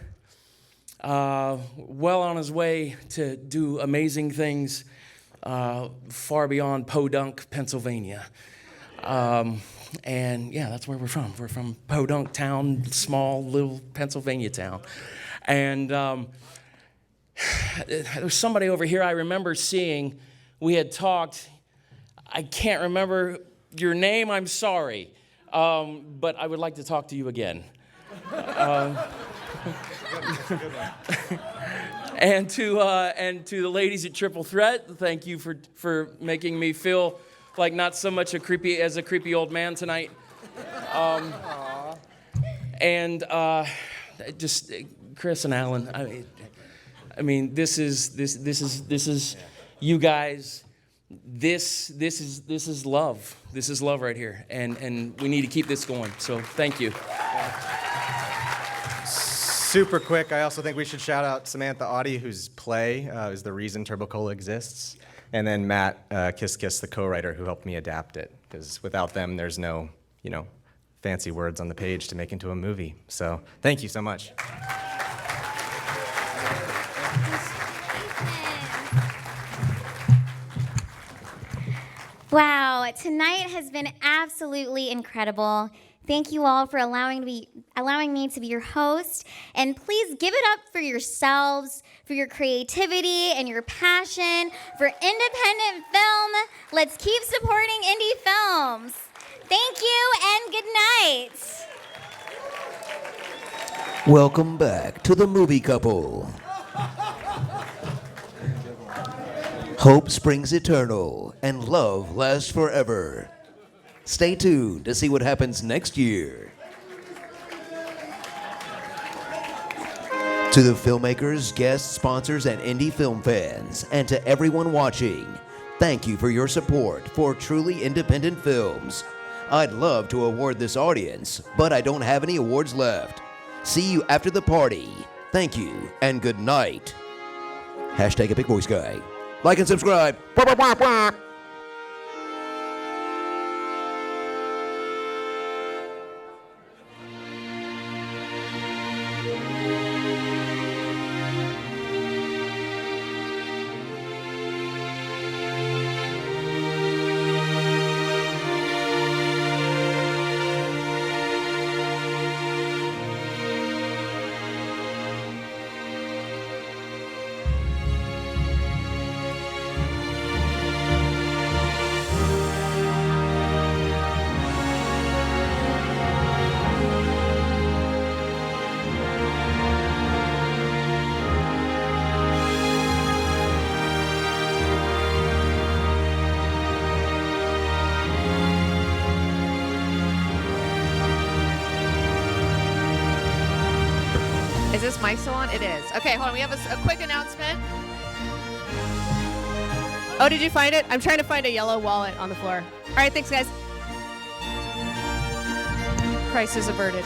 Well on his way to do amazing things far beyond Podunk, Pennsylvania. And yeah, that's where we're from. We're from Podunk town, small little Pennsylvania town. And there's somebody over here I remember seeing. We had talked. I can't remember your name, I'm sorry. But I would like to talk to you again. And to the ladies at Triple Threat, thank you for making me feel like not so much a creepy old man tonight. And just Chris and Alan. I mean, this is you guys. This is love. This is love right here, and we need to keep this going. So thank you. Super quick, I also think we should shout out Samantha Audie, whose play is the reason Turbocola exists, and then Matt Kiss Kiss, the co-writer, who helped me adapt it, because without them, there's no, fancy words on the page to make into a movie. So thank you so much. Wow, tonight has been absolutely incredible. Thank you all for allowing me to be your host. And please give it up for yourselves, for your creativity and your passion for independent film. Let's keep supporting indie films. Thank you and good night. Welcome back to the Movie Couple. Hope springs eternal and love lasts forever. Stay tuned to see what happens next year. To the filmmakers, guests, sponsors, and indie film fans, and to everyone watching, thank you for your support for truly independent films. I'd love to award this audience, but I don't have any awards left. See you after the party. Thank you, and good night. Hashtag Epic Voice Guy. Like and subscribe. Is this mic still on? It is. Okay, hold on. We have a quick announcement. Oh, did you find it? I'm trying to find a yellow wallet on the floor. All right, thanks, guys. Crisis averted.